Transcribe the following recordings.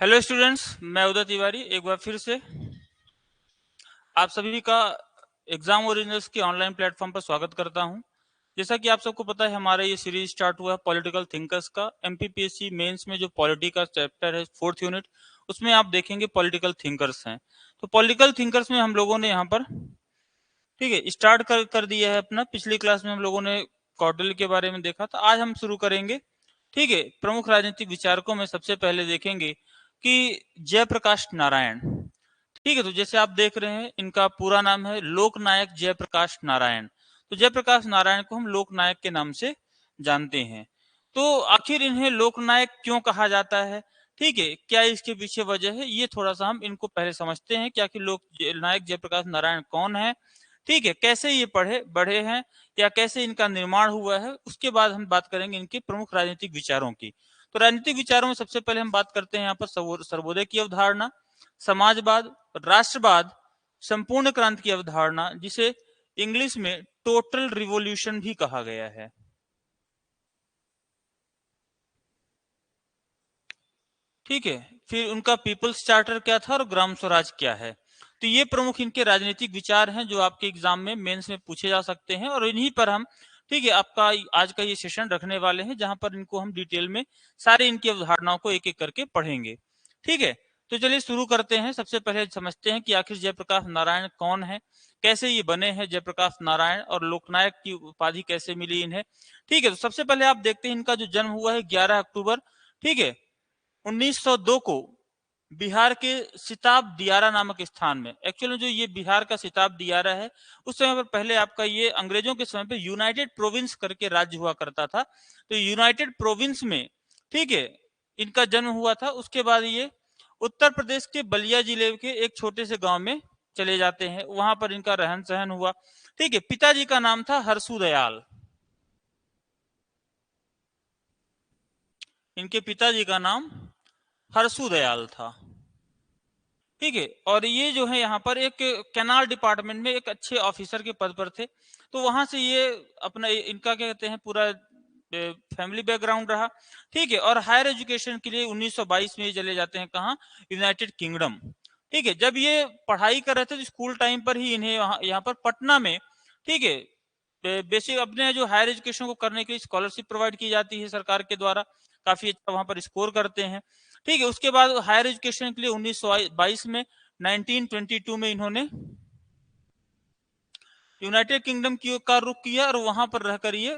Hello students, मैं उदय तिवारी एक बार फिर से आप सभी का एग्जाम ओरिजिनल्स के ऑनलाइन प्लेटफॉर्म पर स्वागत करता हूं। जैसा कि आप सबको पता है, हमारा ये सीरीज स्टार्ट हुआ है पॉलिटिकल थिंकर्स का। एमपीपीएससी मेंस में जो पॉलिटी का चैप्टर है, 4th यूनिट, उसमें आप देखेंगे पॉलिटिकल थिंकर्स हैं। तो पॉलिटिकल थिंकर्स में हम लोगों ने यहाँ पर ठीक है स्टार्ट कर दिया है अपना। पिछली क्लास में हम लोगों ने कौटिल्य के बारे में देखा था, आज हम शुरू करेंगे। ठीक है, प्रमुख राजनीतिक विचारकों में सबसे पहले देखेंगे कि जयप्रकाश नारायण। ठीक है, तो जैसे आप देख रहे हैं, इनका पूरा नाम है लोकनायक जयप्रकाश नारायण। तो जयप्रकाश नारायण को हम लोकनायक के नाम से जानते हैं। तो आखिर इन्हें लोकनायक क्यों कहा जाता है, ठीक है, क्या इसके पीछे वजह है, ये थोड़ा सा हम इनको पहले समझते हैं कि आखिर लोकनायक जयप्रकाश नारायण कौन है। ठीक है, कैसे ये बढ़े हैं या कैसे इनका निर्माण हुआ है, उसके बाद हम बात करेंगे इनके प्रमुख राजनीतिक विचारों की। तो राजनीतिक विचारों में सबसे पहले हम बात करते हैं यहाँ पर सर्वोदय की अवधारणा, समाजवाद, राष्ट्रवाद, संपूर्ण क्रांति की अवधारणा, जिसे इंग्लिश में टोटल रिवॉल्यूशन भी कहा गया है। ठीक है, फिर उनका पीपल्स चार्टर क्या था और ग्राम स्वराज क्या है। तो ये प्रमुख इनके राजनीतिक विचार हैं जो आपके एग्जाम में मेंस में पूछे जा सकते हैं, और इन्हीं पर हम ठीक है आपका आज का ये सेशन रखने वाले हैं, जहां पर इनको हम डिटेल में सारे इनकी अवधारणाओं को एक एक करके पढ़ेंगे। ठीक है, तो चलिए शुरू करते हैं। सबसे पहले समझते हैं कि आखिर जयप्रकाश नारायण कौन है, कैसे ये बने हैं जयप्रकाश नारायण, और लोकनायक की उपाधि कैसे मिली इन्हें। ठीक है, तो सबसे पहले आप देखते हैं इनका जो जन्म हुआ है 11 अक्टूबर, ठीक है, 1902 को बिहार के सिताब दियारा नामक स्थान में। एक्चुअली जो ये बिहार का सिताब दियारा है, उस समय पर पहले आपका ये अंग्रेजों के समय पे यूनाइटेड प्रोविंस करके राज्य हुआ करता था। तो यूनाइटेड प्रोविंस में ठीक है इनका जन्म हुआ था। उसके बाद ये उत्तर प्रदेश के बलिया जिले के एक छोटे से गांव में चले जाते हैं, वहां पर इनका रहन सहन हुआ। ठीक है, पिताजी का नाम था हरसू दयाल। इनके पिताजी का नाम हरसू दयाल था। ठीक है, और ये जो है यहाँ पर एक कैनाल डिपार्टमेंट में एक अच्छे ऑफिसर के पद पर थे। तो वहां से ये अपना इनका क्या कहते हैं पूरा फैमिली बैकग्राउंड रहा। ठीक है, और हायर एजुकेशन के लिए 1922 में ये चले जाते हैं कहाँ, यूनाइटेड किंगडम। ठीक है, जब ये पढ़ाई कर रहे थे तो स्कूल टाइम पर ही इन्हें यहाँ पर पटना में ठीक है बेसिक अपने जो हायर एजुकेशन को करने के लिए स्कॉलरशिप प्रोवाइड की जाती है सरकार के द्वारा। काफी अच्छा वहां पर स्कोर करते हैं। ठीक है, उसके बाद हायर एजुकेशन के लिए 1922 में 1922 में इन्होंने यूनाइटेड किंगडम की का रुख किया और वहां पर रहकर ये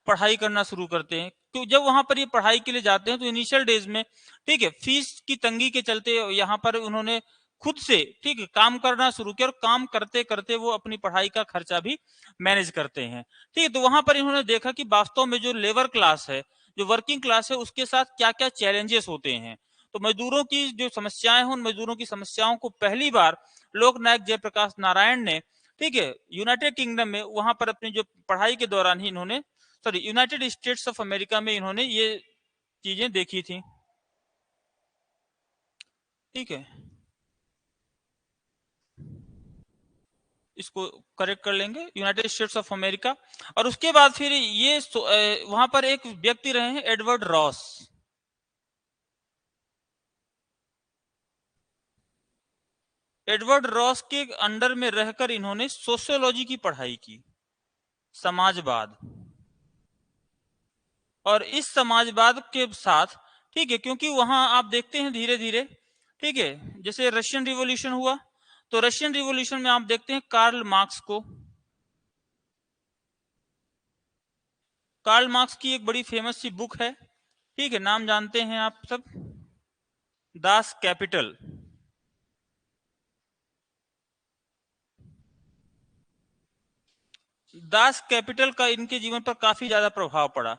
पढ़ाई करना शुरू करते हैं। तो जब वहां पर ये पढ़ाई के लिए जाते हैं तो इनिशियल डेज में ठीक है फीस की तंगी के चलते यहाँ पर उन्होंने खुद से ठीक है काम करना शुरू किया, और काम करते करते वो अपनी पढ़ाई का खर्चा भी मैनेज करते हैं। ठीक है, तो वहां पर इन्होंने देखा कि वास्तव में जो लेबर क्लास है, जो वर्किंग क्लास है, उसके साथ क्या क्या चैलेंजेस होते हैं। तो मजदूरों की जो समस्याएं हैं, उन मजदूरों की समस्याओं को पहली बार लोकनायक जयप्रकाश नारायण ने ठीक है यूनाइटेड किंगडम में वहां पर अपनी जो पढ़ाई के दौरान ही इन्होंने यूनाइटेड स्टेट्स ऑफ अमेरिका में इन्होंने ये चीजें देखी थी। ठीक है, इसको करेक्ट कर लेंगे, यूनाइटेड स्टेट्स ऑफ अमेरिका। और उसके बाद फिर ये वहां पर एक व्यक्ति रहे हैं एडवर्ड रॉस। एडवर्ड रॉस के अंडर में रहकर इन्होंने सोशियोलॉजी की पढ़ाई की, समाजवाद। और इस समाजवाद के साथ ठीक है, क्योंकि वहां आप देखते हैं धीरे धीरे ठीक है जैसे रशियन रिवॉल्यूशन हुआ, तो रशियन रिवॉल्यूशन में आप देखते हैं कार्ल मार्क्स को। कार्ल मार्क्स की एक बड़ी फेमस सी बुक है, ठीक है, नाम जानते हैं आप सब, दास कैपिटल। दास कैपिटल का इनके जीवन पर काफी ज्यादा प्रभाव पड़ा।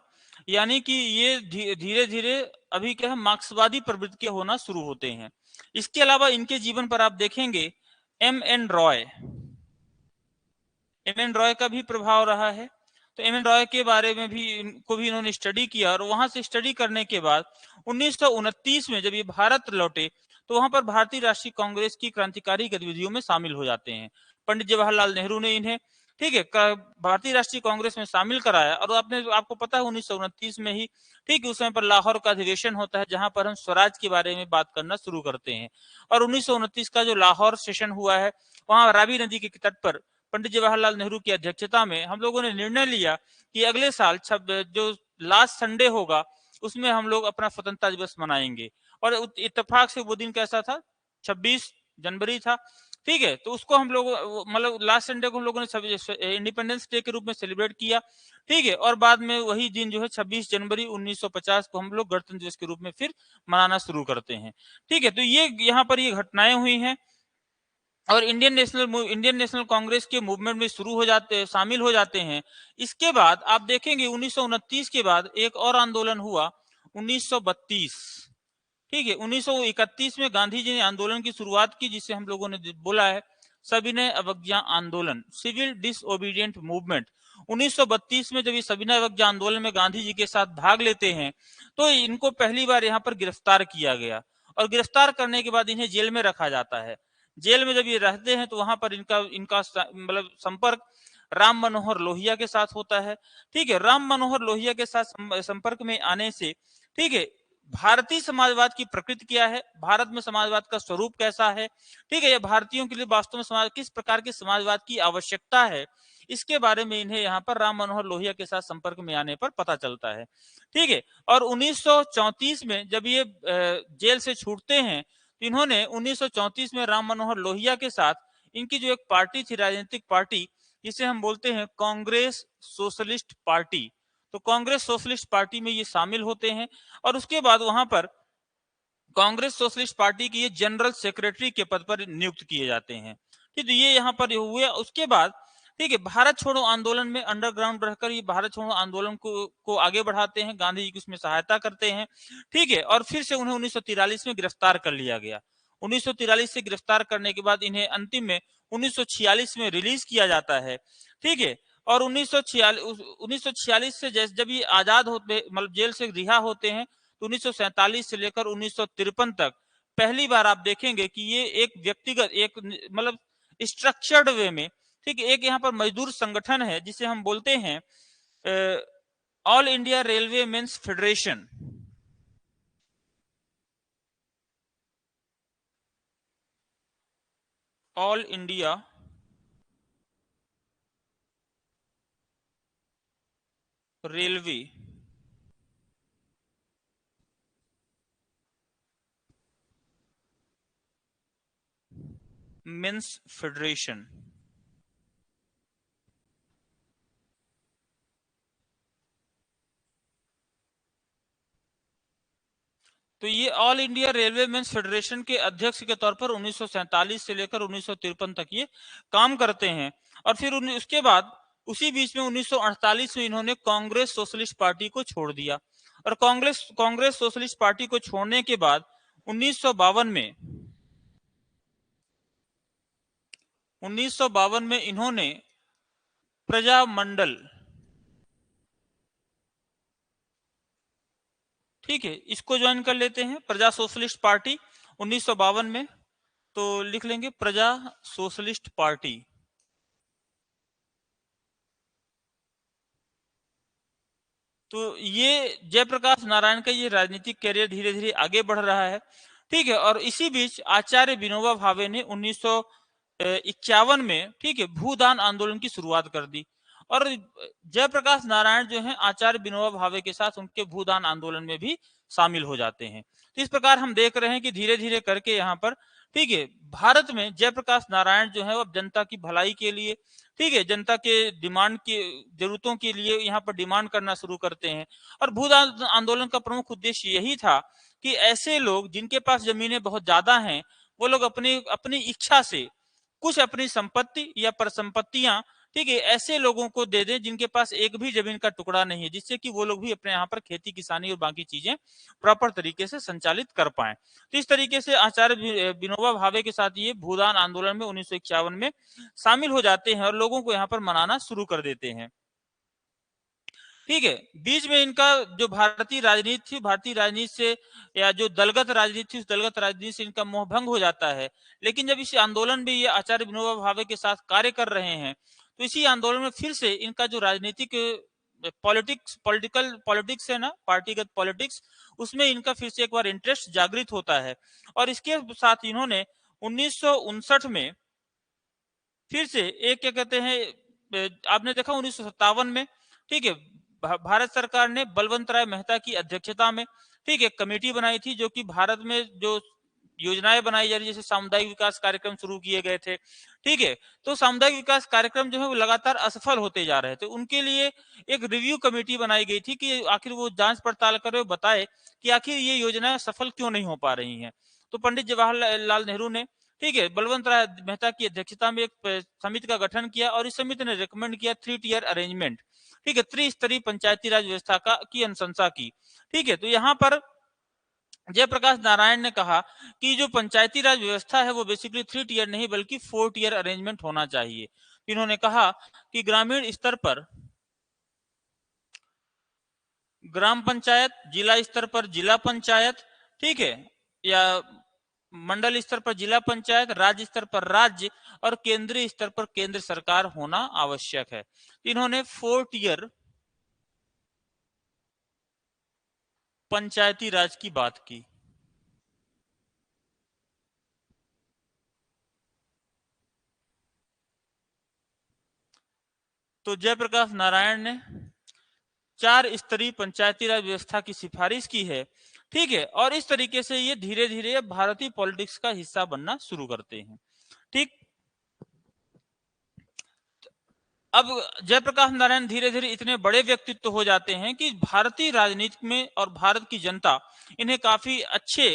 यानी कि ये धीरे धीरे अभी क्या है मार्क्सवादी प्रवृत्ति होना शुरू होते हैं। इसके अलावा इनके जीवन पर आप देखेंगे M N Roy. M N Roy का भी प्रभाव रहा है। तो एम एन रॉय के बारे में भी इनको भी इन्होंने स्टडी किया, और वहां से स्टडी करने के बाद 1929 में जब ये भारत लौटे तो वहां पर भारतीय राष्ट्रीय कांग्रेस की क्रांतिकारी गतिविधियों में शामिल हो जाते हैं। पंडित जवाहरलाल नेहरू ने इन्हें ठीक है, भारतीय राष्ट्रीय कांग्रेस में शामिल कराया। और आपको पता है 1929 में ही, ठीक है, उस समय पर लाहौर का अधिवेशन होता है जहां पर हम स्वराज के बारे में बात करना शुरू करते हैं। और 1929 का जो लाहौर सेशन हुआ है, वहां रावी नदी के तट पर पंडित जवाहरलाल नेहरू की अध्यक्षता में हम लोगों ने निर्णय लिया कि अगले साल जो लास्ट संडे होगा उसमें हम लोग अपना स्वतंत्रता दिवस मनाएंगे। और इत्तेफाक से वो दिन कैसा था, 26 जनवरी था। ठीक है, तो उसको हम लोग मतलब लास्ट संडे को हम लोगों ने इंडिपेंडेंस डे के रूप में सेलिब्रेट किया। ठीक है, और बाद में वही दिन जो है 26 जनवरी 1950 को हम लोग गणतंत्र दिवस के रूप में फिर मनाना शुरू करते हैं। ठीक है, तो ये यहाँ पर ये घटनाएं हुई हैं और इंडियन नेशनल कांग्रेस के मूवमेंट में शामिल हो जाते हैं। इसके बाद आप देखेंगे 1929 के बाद एक और आंदोलन हुआ 1932। ठीक है, 1931 में गांधी जी ने आंदोलन की शुरुआत की जिसे हम लोगों ने बोला है सविनय अवज्ञा आंदोलन, सिविल डिसओबीडिएंट मूवमेंट। 1932 में जब ये सविनय अवज्ञा आंदोलन में गांधी जी के साथ भाग लेते हैं तो इनको पहली बार यहाँ पर गिरफ्तार किया गया और गिरफ्तार करने के बाद इन्हें जेल में रखा जाता है। जेल में जब ये रहते हैं तो वहां पर इनका इनका मतलब संपर्क राम मनोहर लोहिया के साथ होता है। ठीक है, राम मनोहर लोहिया के साथ संपर्क में आने से, ठीक है, भारतीय समाजवाद की प्रकृति क्या है, भारत में समाजवाद का स्वरूप कैसा है, ठीक है, ये भारतीयों के लिए वास्तव में किस प्रकार के समाजवाद की आवश्यकता है, इसके बारे में इन्हें यहाँ पर राम मनोहर लोहिया के साथ संपर्क में आने पर पता चलता है। ठीक है, और 1934 में जब ये जेल से छूटते हैं तो इन्होंने 1934 में राम मनोहर लोहिया के साथ इनकी जो एक पार्टी थी, राजनीतिक पार्टी, जिसे हम बोलते हैं कांग्रेस सोशलिस्ट पार्टी, तो कांग्रेस सोशलिस्ट पार्टी में ये शामिल होते हैं और उसके बाद वहां पर कांग्रेस सोशलिस्ट पार्टी के ये जनरल सेक्रेटरी के पद पर नियुक्त किए जाते हैं। ठीक है, ये यहाँ पर हुए। उसके बाद ठीक है, भारत छोड़ो आंदोलन में अंडरग्राउंड रहकर ये भारत छोड़ो आंदोलन को आगे बढ़ाते हैं, गांधी जी की उसमें सहायता करते हैं। ठीक है, और फिर से उन्हें 1943 में गिरफ्तार कर लिया गया। 1943 से गिरफ्तार करने के बाद इन्हें अंतिम में 1946 में रिलीज किया जाता है। ठीक है, और 1946 से जब ये आजाद होते मतलब जेल से रिहा होते हैं तो 1947 से लेकर 1953 तक पहली बार आप देखेंगे कि ये एक व्यक्तिगत एक मतलब स्ट्रक्चर्ड वे में, ठीक है, एक यहाँ पर मजदूर संगठन है जिसे हम बोलते हैं all India railway men's federation. All India railway men's federation. तो ये all India railway men's federation के अध्यक्ष के तौर पर 1947 से लेकर 1953 तक ये काम करते हैं। और फिर उसके बाद उसी बीच में 1948 में इन्होंने कांग्रेस सोशलिस्ट पार्टी को छोड़ दिया और कांग्रेस सोशलिस्ट पार्टी को छोड़ने के बाद 1952 में इन्होंने प्रजामंडल, ठीक है, इसको ज्वाइन कर लेते हैं, प्रजा सोशलिस्ट पार्टी 1952 में। तो लिख लेंगे प्रजा सोशलिस्ट पार्टी। तो ये जयप्रकाश नारायण का ये राजनीतिक करियर धीरे धीरे आगे बढ़ रहा है। ठीक है, और इसी बीच आचार्य विनोबा भावे ने 1951 में, ठीक है, भूदान आंदोलन की शुरुआत कर दी और जयप्रकाश नारायण जो है आचार्य विनोबा भावे के साथ उनके भूदान आंदोलन में भी शामिल हो जाते हैं। तो इस प्रकार हम देख रहे हैं कि धीरे धीरे करके यहाँ पर, ठीक है, भारत में जयप्रकाश नारायण जो है वो जनता की भलाई के लिए, ठीक है, जनता के डिमांड की जरूरतों के लिए यहाँ पर डिमांड करना शुरू करते हैं। और भूदान आंदोलन का प्रमुख उद्देश्य यही था कि ऐसे लोग जिनके पास जमीनें बहुत ज्यादा हैं वो लोग अपनी अपनी इच्छा से कुछ अपनी संपत्ति या परिसंपत्तियां, ठीक है, ऐसे लोगों को दे दें जिनके पास एक भी जमीन का टुकड़ा नहीं है, जिससे कि वो लोग भी अपने यहाँ पर खेती किसानी और बाकी चीजें प्रॉपर तरीके से संचालित कर पाए। तो इस तरीके से आचार्य विनोबा भावे के साथ ये भूदान आंदोलन में 1951 में शामिल हो जाते हैं और लोगों को यहाँ पर मनाना शुरू कर देते हैं। ठीक है, बीच में इनका जो भारतीय राजनीति थी, भारतीय राजनीति से या जो दलगत राजनीति थी उस दलगत राजनीति से इनका मोह भंग हो जाता है। लेकिन जब इस आंदोलन में ये आचार्य विनोबा भावे के साथ कार्य कर रहे हैं तो इसी आंदोलन में फिर से इनका जो राजनीतिक पॉलिटिक्स है ना, पार्टीगत पॉलिटिक्स, उसमें इनका फिर से एक बार इंटरेस्ट जागृत होता है। और इसके साथ इन्होंने 1959 में फिर से एक क्या कहते हैं, आपने देखा 1957 में, ठीक है, भारत सरकार ने बलवंत राय मेहता की अध्यक्षता में, ठीक है, कमेटी बनाई थी, जो कि भारत में जो योजनाएं बनाई जा रही, जैसे सामुदायिक विकास कार्यक्रम शुरू किए गए थे, ठीक है, तो सामुदायिक विकास कार्यक्रम जो है वो लगातार असफल होते जा रहे थे। उनके लिए एक रिव्यू कमेटी बनाई गई थी कि आखिर वो जांच पड़ताल करे, बताए कि आखिर ये योजनाएं सफल क्यों नहीं हो पा रही हैं। तो पंडित जवाहरलाल नेहरू ने, ठीक है, बलवंत राय मेहता की अध्यक्षता में एक समिति का गठन किया और इस समिति ने रिकमेंड किया 3 टियर अरेंजमेंट, ठीक है, त्रिस्तरीय पंचायती राज व्यवस्था की अनुशंसा की, ठीक है। तो यहाँ पर जयप्रकाश नारायण ने कहा कि जो पंचायती राज व्यवस्था है वो बेसिकली 3 टियर नहीं बल्कि 4 टियर अरेंजमेंट होना चाहिए। इन्होंने कहा कि ग्रामीण स्तर पर ग्राम पंचायत, जिला स्तर पर जिला पंचायत, ठीक है, या मंडल स्तर पर जिला पंचायत, राज्य स्तर पर राज्य और केंद्रीय स्तर पर केंद्र सरकार होना आवश्यक है। इन्होंने 4 टियर पंचायती राज की बात की। तो जयप्रकाश नारायण ने 4 स्तरीय पंचायती राज व्यवस्था की सिफारिश की है, ठीक है, और इस तरीके से ये धीरे धीरे भारतीय पॉलिटिक्स का हिस्सा बनना शुरू करते हैं, ठीक। अब जयप्रकाश नारायण धीरे धीरे इतने बड़े व्यक्तित्व हो जाते हैं कि भारतीय राजनीति में और भारत की जनता इन्हें काफी अच्छे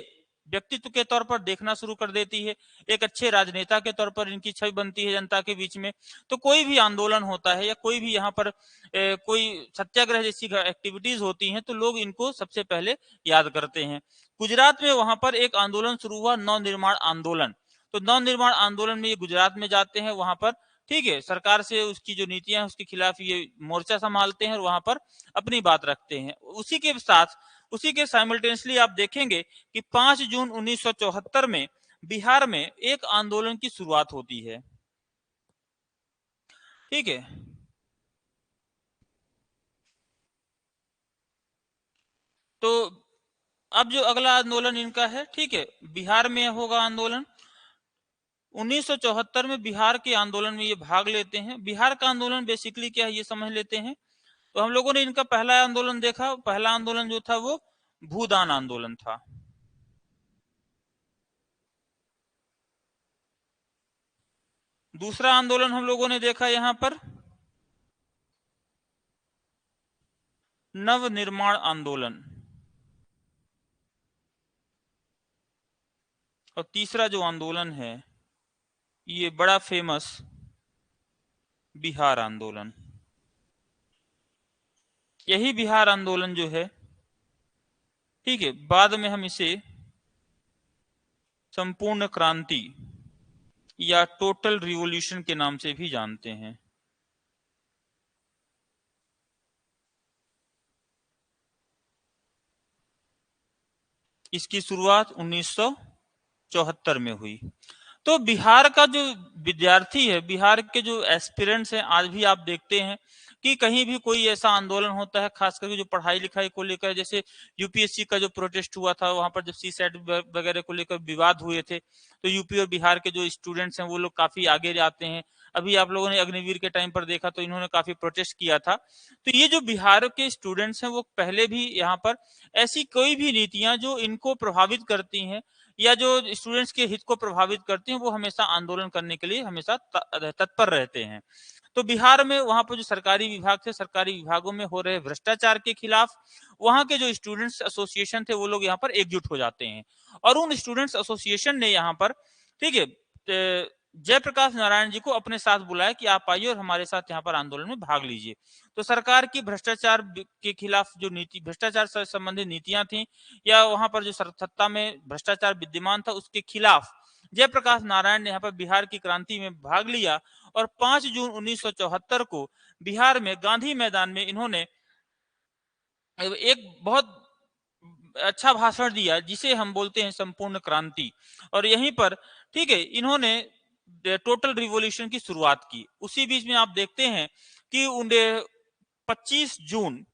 व्यक्तित्व के तौर पर देखना शुरू कर देती है, एक अच्छे राजनेता के तौर पर इनकी छवि बनती है जनता के बीच में। तो कोई भी आंदोलन होता है या कोई भी यहाँ पर कोई सत्याग्रह जैसी एक्टिविटीज होती हैं तो लोग इनको सबसे पहले याद करते हैं। गुजरात में वहां पर एक आंदोलन शुरू हुआ, नवनिर्माण आंदोलन। तो नवनिर्माण आंदोलन में ये गुजरात में जाते हैं, वहां पर, ठीक है, सरकार से उसकी जो नीतियां हैं उसके खिलाफ ये मोर्चा संभालते हैं और वहां पर अपनी बात रखते हैं। उसी के साथ, उसी के साइमल्टेनियसली आप देखेंगे कि 5 जून 1974 में बिहार में एक आंदोलन की शुरुआत होती है, ठीक है। तो अब जो अगला आंदोलन इनका है, ठीक है, बिहार में होगा आंदोलन। 1974 में बिहार के आंदोलन में ये भाग लेते हैं। बिहार का आंदोलन बेसिकली क्या है ये समझ लेते हैं। तो हम लोगों ने इनका पहला आंदोलन देखा, पहला आंदोलन जो था वो भूदान आंदोलन था। दूसरा आंदोलन हम लोगों ने देखा यहाँ पर नवनिर्माण आंदोलन, और तीसरा जो आंदोलन है ये बड़ा फेमस बिहार आंदोलन। यही बिहार आंदोलन जो है, ठीक है, बाद में हम इसे संपूर्ण क्रांति या टोटल रिवॉल्यूशन के नाम से भी जानते हैं। इसकी शुरुआत 1974 में हुई। तो बिहार का जो विद्यार्थी है, बिहार के जो एस्पिरेंट्स हैं, आज भी आप देखते हैं कि कहीं भी कोई ऐसा आंदोलन होता है, खास करके जो पढ़ाई लिखाई को लेकर, जैसे यूपीएससी का जो प्रोटेस्ट हुआ था, वहां पर जब सीसेट वगैरह को लेकर विवाद हुए थे, तो यूपी और बिहार के जो स्टूडेंट्स हैं वो लोग काफी आगे जाते हैं। अभी आप लोगों ने अग्निवीर के टाइम पर देखा तो इन्होंने काफी प्रोटेस्ट किया था। तो ये जो बिहार के स्टूडेंट्स हैं वो पहले भी यहाँ पर ऐसी कोई भी नीतियां जो इनको प्रभावित करती हैं या जो स्टूडेंट्स के हित को प्रभावित करती हैं, वो हमेशा आंदोलन करने के लिए हमेशा तत्पर रहते हैं। तो बिहार में वहां पर जो सरकारी विभाग थे, सरकारी विभागों में हो रहे भ्रष्टाचार के खिलाफ वहां के जो स्टूडेंट्स एसोसिएशन थे वो लोग यहाँ पर एकजुट हो जाते हैं, और उन स्टूडेंट्स एसोसिएशन ने यहाँ पर, ठीक है, जयप्रकाश नारायण जी को अपने साथ बुलाया कि आप आइए और हमारे साथ यहाँ पर आंदोलन में भाग लीजिए। तो सरकार की भ्रष्टाचार के खिलाफ जो नीति, भ्रष्टाचार से संबंधित नीतियां थी या वहां पर जो सत्ता में भ्रष्टाचार विद्यमान था उसके खिलाफ जयप्रकाश नारायण ने यहाँ पर बिहार की क्रांति में भाग लिया, और 5 जून 1974 को बिहार में गांधी मैदान में इन्होंने एक बहुत अच्छा भाषण दिया जिसे हम बोलते हैं संपूर्ण क्रांति। और यहीं पर, ठीक है, इन्होंने टोटल रिवॉल्यूशन की शुरुआत की। उसी बीच में आप देखते हैं कि 25 जून,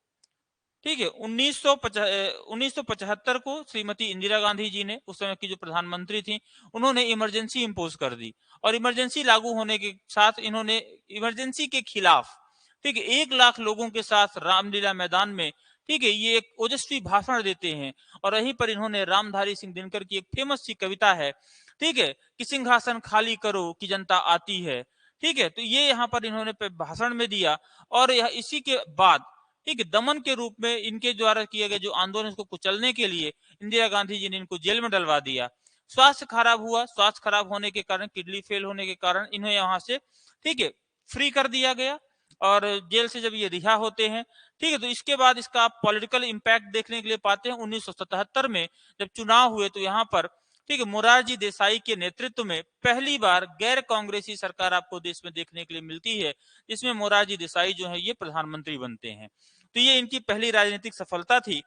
ठीक है, 1975 को श्रीमती इंदिरा गांधी जी ने, उस समय की जो प्रधानमंत्री थी, उन्होंने इमरजेंसी इंपोज कर दी। और इमरजेंसी लागू होने के साथ इन्होंने इमरजेंसी के खिलाफ, ठीक है, 1 लाख लोगों के साथ रामलीला मैदान में, ठीक है, ये एक ओजस्वी भाषण देते हैं। और यहीं पर इन्होंने रामधारी सिंह दिनकर की एक फेमस सी कविता है, ठीक है, कि सिंहासन खाली करो कि जनता आती है, ठीक है, तो ये यहाँ पर इन्होंने भाषण में दिया। और इसी के बाद, ठीक है, दमन के रूप में इनके द्वारा किए गए जो आंदोलन को कुचलने के लिए इंदिरा गांधी जी ने इनको जेल में डलवा दिया। स्वास्थ्य खराब हुआ, स्वास्थ्य खराब होने के कारण, किडनी फेल होने के कारण इन्हें यहाँ से, ठीक है, फ्री कर दिया गया। और जेल से जब ये रिहा होते हैं, ठीक है, तो इसके बाद इसका आप पॉलिटिकल इम्पैक्ट देखने के लिए पाते हैं 1977 में जब चुनाव हुए, तो यहाँ पर, ठीक है, मोरारजी देसाई के नेतृत्व में पहली बार गैर कांग्रेसी सरकार आपको देश में देखने के लिए मिलती है, जिसमें मोरारजी देसाई जो है ये प्रधानमंत्री बनते हैं। तो ये इनकी पहली राजनीतिक सफलता थी।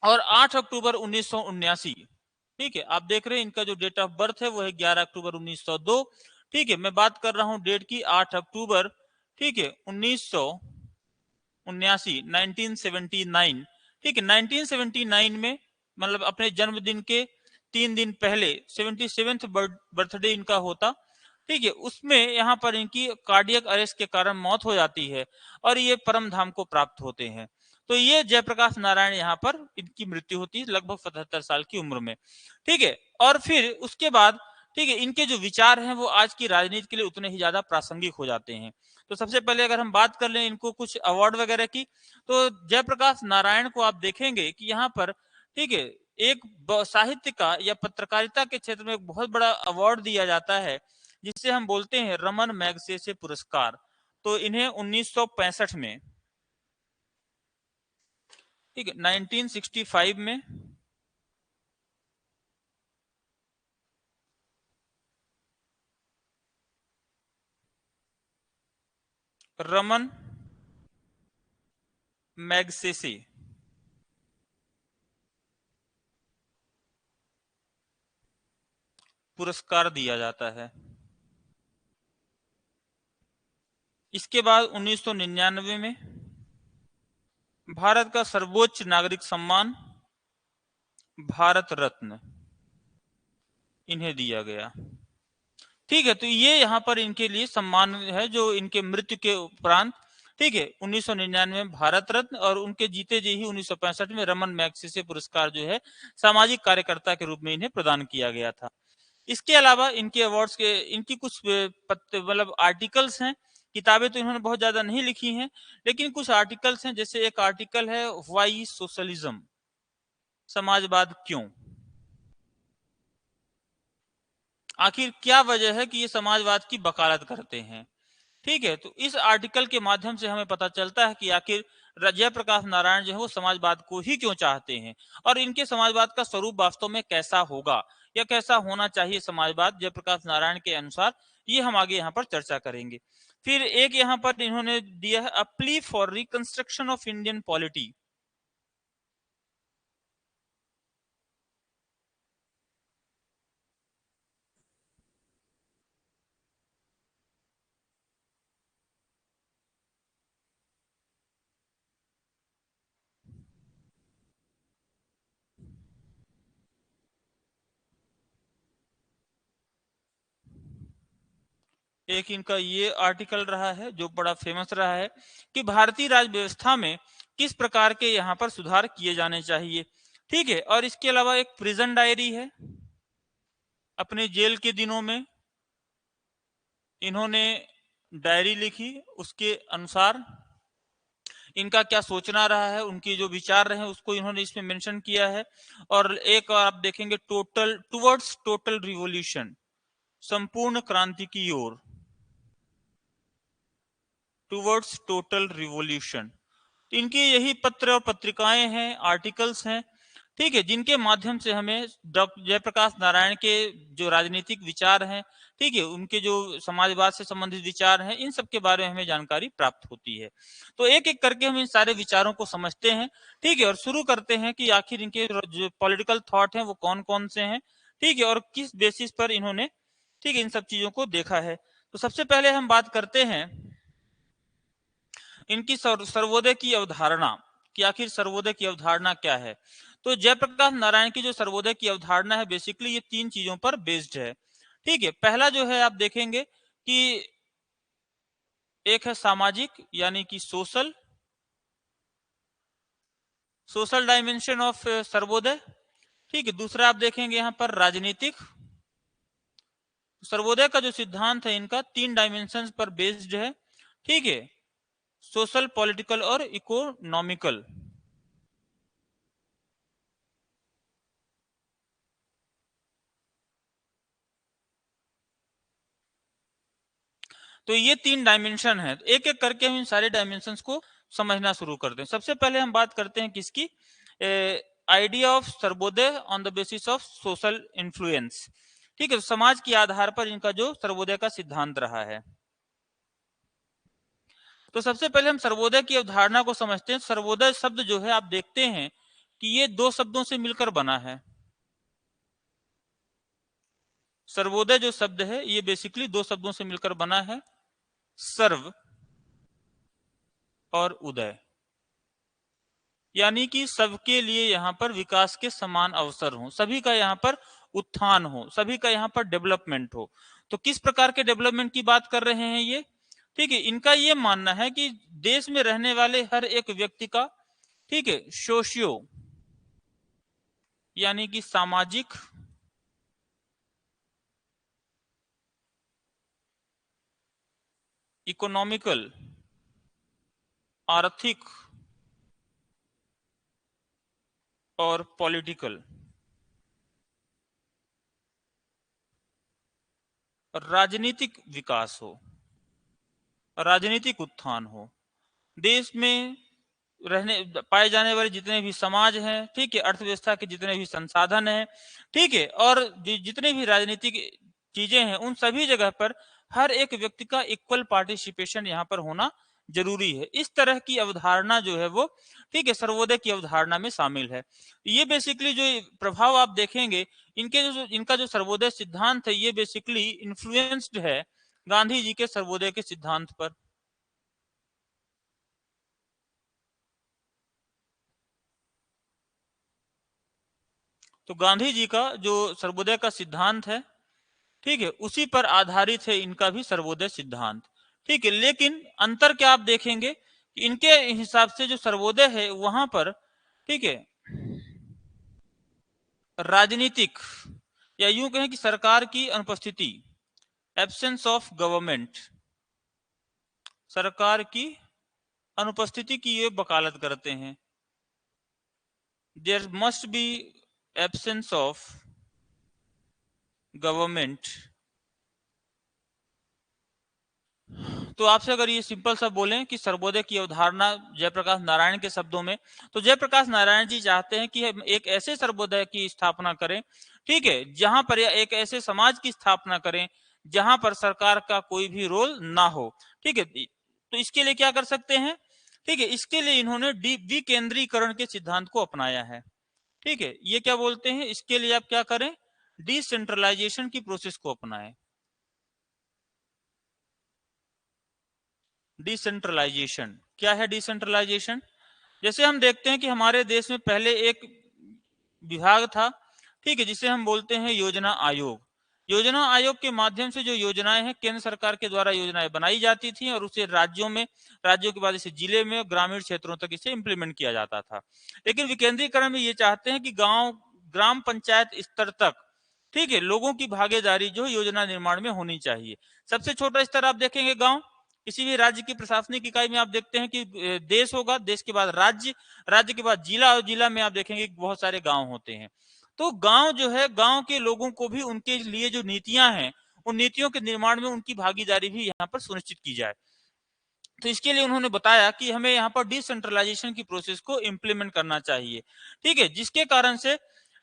और 8 अक्टूबर 1979, ठीक है, आप देख रहे हैं इनका जो डेट ऑफ बर्थ है वो है 11 अक्टूबर 1902, ठीक है, मैं बात कर रहा हूं डेट की 8 अक्टूबर, ठीक है, 1979, 1979, ठीक है, 1979 में, मतलब अपने जन्मदिन के 3 दिन पहले 77th बर्थडे इनका होता, ठीक है, उसमें यहाँ पर इनकी कार्डियक अरेस्ट के कारण मौत हो जाती है और ये परम धाम को प्राप्त होते हैं। तो ये जयप्रकाश नारायण यहाँ पर इनकी मृत्यु होती है लगभग 77 साल की उम्र में, ठीक है। और फिर उसके बाद, ठीक है, इनके जो विचार हैं वो आज की राजनीति के लिए उतने ही ज्यादा प्रासंगिक हो जाते हैं। तो सबसे पहले अगर हम बात कर लें इनको कुछ अवार्ड वगैरह की, तो जयप्रकाश नारायण को आप देखेंगे कि यहाँ पर, ठीक है, एक साहित्य का या पत्रकारिता के क्षेत्र में एक बहुत बड़ा अवार्ड दिया जाता है जिससे हम बोलते हैं रमन मैगसेसे पुरस्कार। तो इन्हें 1965 में, ठीक है, 1965 में रमन मैगसेसे पुरस्कार दिया जाता है। इसके बाद 1999 में भारत का सर्वोच्च नागरिक सम्मान भारत रत्न इन्हें दिया गया, ठीक है। तो ये यहाँ पर इनके लिए सम्मान है जो इनके मृत्यु के उपरांत, ठीक है, 1999 में भारत रत्न और उनके जीते जी ही 1965 में रमन मैगसेसे पुरस्कार जो है सामाजिक कार्यकर्ता के रूप में इन्हें प्रदान किया गया था। इसके अलावा इनके अवार्ड्स के, इनकी कुछ मतलब आर्टिकल्स हैं, किताबें तो इन्होंने बहुत ज्यादा नहीं लिखी हैं, लेकिन कुछ आर्टिकल्स हैं। जैसे एक आर्टिकल है व्हाई सोशलिज्म, समाजवाद क्यों, आखिर क्या वजह है कि ये समाजवाद की वकालत करते हैं, ठीक है। तो इस आर्टिकल के माध्यम से हमें पता चलता है कि आखिर जयप्रकाश नारायण जो है वो समाजवाद को ही क्यों चाहते हैं और इनके समाजवाद का स्वरूप वास्तव में कैसा होगा या कैसा होना चाहिए समाजवाद जयप्रकाश नारायण के अनुसार, ये हम आगे यहाँ पर चर्चा करेंगे। फिर एक यहाँ पर इन्होंने दिया है अ plea for reconstruction of Indian polity. एक इनका ये आर्टिकल रहा है जो बड़ा फेमस रहा है कि भारतीय राज व्यवस्था में किस प्रकार के यहाँ पर सुधार किए जाने चाहिए, ठीक है। और इसके अलावा एक प्रिजन डायरी है, अपने जेल के दिनों में इन्होंने डायरी लिखी, उसके अनुसार इनका क्या सोचना रहा है, उनके जो विचार रहे उसको इन्होंने इसमें मेंशन किया है। और एक आप देखेंगे टोटल टुवर्ड्स टोटल रिवॉल्यूशन, संपूर्ण क्रांति की ओर, टुवर्ड्स टोटल रिवॉल्यूशन। इनकी यही पत्र और पत्रिकाएं हैं, आर्टिकल्स हैं, ठीक है, जिनके माध्यम से हमें डॉक्टर जयप्रकाश नारायण के जो राजनीतिक विचार हैं, ठीक है, उनके जो समाजवाद से संबंधित विचार हैं, इन सब के बारे में हमें जानकारी प्राप्त होती है। तो एक एक करके हम इन सारे विचारों को समझते हैं, ठीक है, और शुरू करते हैं कि आखिर इनके जो पॉलिटिकल थॉट हैं वो कौन कौन से हैं, ठीक है, और किस बेसिस पर इन्होंने, ठीक है, इन सब चीजों को देखा है। तो सबसे पहले हम बात करते हैं इनकी सर्वोदय की अवधारणा कि आखिर सर्वोदय की अवधारणा क्या है। तो जयप्रकाश नारायण की जो सर्वोदय की अवधारणा है बेसिकली ये 3 चीजों पर बेस्ड है। ठीक है, पहला जो है आप देखेंगे कि एक है सामाजिक यानी कि सोशल डायमेंशन ऑफ सर्वोदय। ठीक है, दूसरा आप देखेंगे यहाँ पर राजनीतिक। सर्वोदय का जो सिद्धांत है इनका 3 डायमेंशन पर बेस्ड है। ठीक है, सोशल, पॉलिटिकल और इकोनॉमिकल। तो ये 3 डायमेंशन है, एक एक करके हम इन सारे डायमेंशंस को समझना शुरू करते हैं। सबसे पहले हम बात करते हैं किसकी, idea of Sarvodaya on the basis of social influence. ठीक है, समाज के आधार पर इनका जो सर्वोदय का सिद्धांत रहा है। तो सबसे पहले हम सर्वोदय की अवधारणा को समझते हैं। सर्वोदय शब्द जो है आप देखते हैं कि ये 2 शब्दों से मिलकर बना है। सर्वोदय जो शब्द है ये बेसिकली 2 शब्दों से मिलकर बना है, सर्व और उदय, यानी कि सबके लिए यहाँ पर विकास के समान अवसर हो, सभी का यहाँ पर उत्थान हो, सभी का यहाँ पर डेवलपमेंट हो। तो किस प्रकार के डेवलपमेंट की बात कर रहे हैं ये, ठीक है, इनका ये मानना है कि देश में रहने वाले हर एक व्यक्ति का, ठीक है, सोशियो यानी कि सामाजिक, इकोनॉमिकल आर्थिक और पॉलिटिकल राजनीतिक विकास हो, राजनीतिक उत्थान हो। देश में रहने पाए जाने वाले जितने भी समाज हैं, ठीक है, अर्थव्यवस्था के जितने भी संसाधन हैं, ठीक है, और जितने भी राजनीतिक चीजें हैं उन सभी जगह पर हर एक व्यक्ति का इक्वल पार्टिसिपेशन यहाँ पर होना जरूरी है। इस तरह की अवधारणा जो है वो, ठीक है, सर्वोदय की अवधारणा में शामिल है। ये बेसिकली जो प्रभाव आप देखेंगे इनका जो सर्वोदय सिद्धांत है ये बेसिकली इन्फ्लुएंस्ड है गांधी जी के सर्वोदय के सिद्धांत पर। तो गांधी जी का जो सर्वोदय का सिद्धांत है, ठीक है, उसी पर आधारित है इनका भी सर्वोदय सिद्धांत। ठीक है, लेकिन अंतर क्या आप देखेंगे कि इनके हिसाब से जो सर्वोदय है वहां पर, ठीक है, राजनीतिक या यूं कहें कि सरकार की अनुपस्थिति, एब्सेंस ऑफ गवर्नमेंट, सरकार की अनुपस्थिति की ये वकालत करते हैं। There must be absence of government. तो आपसे अगर ये सिंपल सा बोलें कि सर्वोदय की अवधारणा जयप्रकाश नारायण के शब्दों में, तो जयप्रकाश नारायण जी चाहते हैं कि हम एक ऐसे सर्वोदय की स्थापना करें, ठीक है, जहां पर एक ऐसे समाज की स्थापना करें जहां पर सरकार का कोई भी रोल ना हो। ठीक है, तो इसके लिए क्या कर सकते हैं, ठीक है, इसके लिए इन्होंने विकेंद्रीकरण के सिद्धांत को अपनाया है। ठीक है, ये क्या बोलते हैं, इसके लिए आप क्या करें, डिसेंट्रलाइजेशन की प्रोसेस को अपनाएं। डिसेंट्रलाइजेशन क्या है, डिसेंट्रलाइजेशन, जैसे हम देखते हैं कि हमारे देश में पहले एक विभाग था, ठीक है, जिसे हम बोलते हैं योजना आयोग। योजना आयोग के माध्यम से जो योजनाएं हैं केंद्र सरकार के द्वारा योजनाएं बनाई जाती थी और उसे राज्यों में, राज्यों के बाद इसे जिले में, ग्रामीण क्षेत्रों तक इसे इंप्लीमेंट किया जाता था। लेकिन विकेंद्रीकरण में ये चाहते हैं कि गांव, ग्राम पंचायत स्तर तक, ठीक है, लोगों की भागीदारी जो योजना निर्माण में होनी चाहिए। सबसे छोटा स्तर आप देखेंगे गांव, किसी भी राज्य की प्रशासनिक इकाई में आप देखते हैं कि देश होगा, देश के बाद राज्य, राज्य के बाद जिला, और जिला में आप देखेंगे बहुत सारे गांव होते हैं। तो गांव जो है, गांव के लोगों को भी उनके लिए जो नीतियां हैं उन नीतियों के निर्माण में उनकी भागीदारी भी यहाँ पर सुनिश्चित की जाए। तो इसके लिए उन्होंने बताया कि हमें यहाँ पर डिसेंट्रलाइजेशन की प्रोसेस को इम्प्लीमेंट करना चाहिए। ठीक है, जिसके कारण से,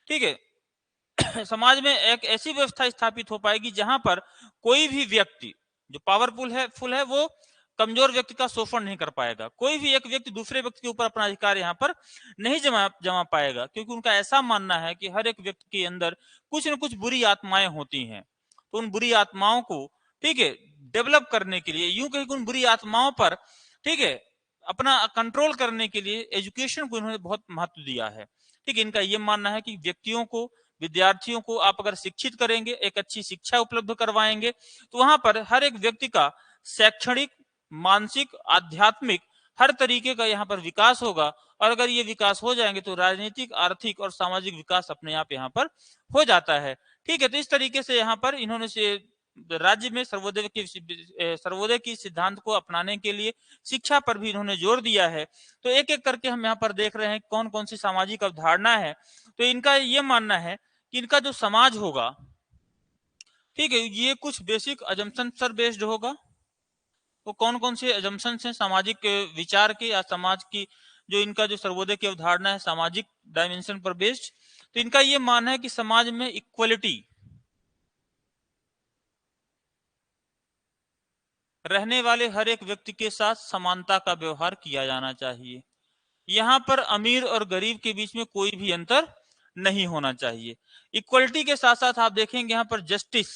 ठीक है, समाज में एक ऐसी व्यवस्था स्थापित हो पाएगी जहां पर कोई भी व्यक्ति जो पावरफुल है, फुल है, वो कमजोर व्यक्ति का शोषण नहीं कर पाएगा। कोई भी एक व्यक्ति दूसरे व्यक्ति के ऊपर अपना अधिकार यहाँ पर नहीं जमा पाएगा, क्योंकि उनका ऐसा मानना है कि हर एक व्यक्ति के अंदर कुछ न कुछ बुरी आत्माएं होती हैं। तो उन बुरी आत्माओं को, ठीक है, डेवलप करने के लिए, यूं कहीं उन बुरी आत्माओं पर, ठीक है, अपना कंट्रोल करने के लिए एजुकेशन को इन्होंने बहुत महत्व दिया है। ठीक है, इनका ये मानना है कि व्यक्तियों को, विद्यार्थियों को आप अगर शिक्षित करेंगे, एक अच्छी शिक्षा उपलब्ध करवाएंगे, तो वहां पर हर एक व्यक्ति का शैक्षणिक, मानसिक, आध्यात्मिक हर तरीके का यहाँ पर विकास होगा। और अगर ये विकास हो जाएंगे तो राजनीतिक, आर्थिक और सामाजिक विकास अपने आप यहाँ पर हो जाता है। ठीक है, तो इस तरीके से यहाँ पर इन्होंने से राज्य में सर्वोदय की सिद्धांत को अपनाने के लिए शिक्षा पर भी इन्होंने जोर दिया है। तो एक एक करके हम यहाँ पर देख रहे हैं कौन कौन सी सामाजिक अवधारणा है। तो इनका ये मानना है कि इनका जो समाज होगा, ठीक है, ये कुछ बेसिक अजम्पशन पर बेस्ड होगा। वो कौन कौन से अजम्पशंस हैं सामाजिक विचार के या समाज की, जो इनका जो सर्वोदय की अवधारणा है सामाजिक डायमेंशन पर बेस्ड। तो इनका ये मानना है कि समाज में इक्वलिटी, रहने वाले हर एक व्यक्ति के साथ समानता का व्यवहार किया जाना चाहिए। यहाँ पर अमीर और गरीब के बीच में कोई भी अंतर नहीं होना चाहिए। इक्वलिटी के साथ साथ आप देखेंगे यहाँ पर जस्टिस,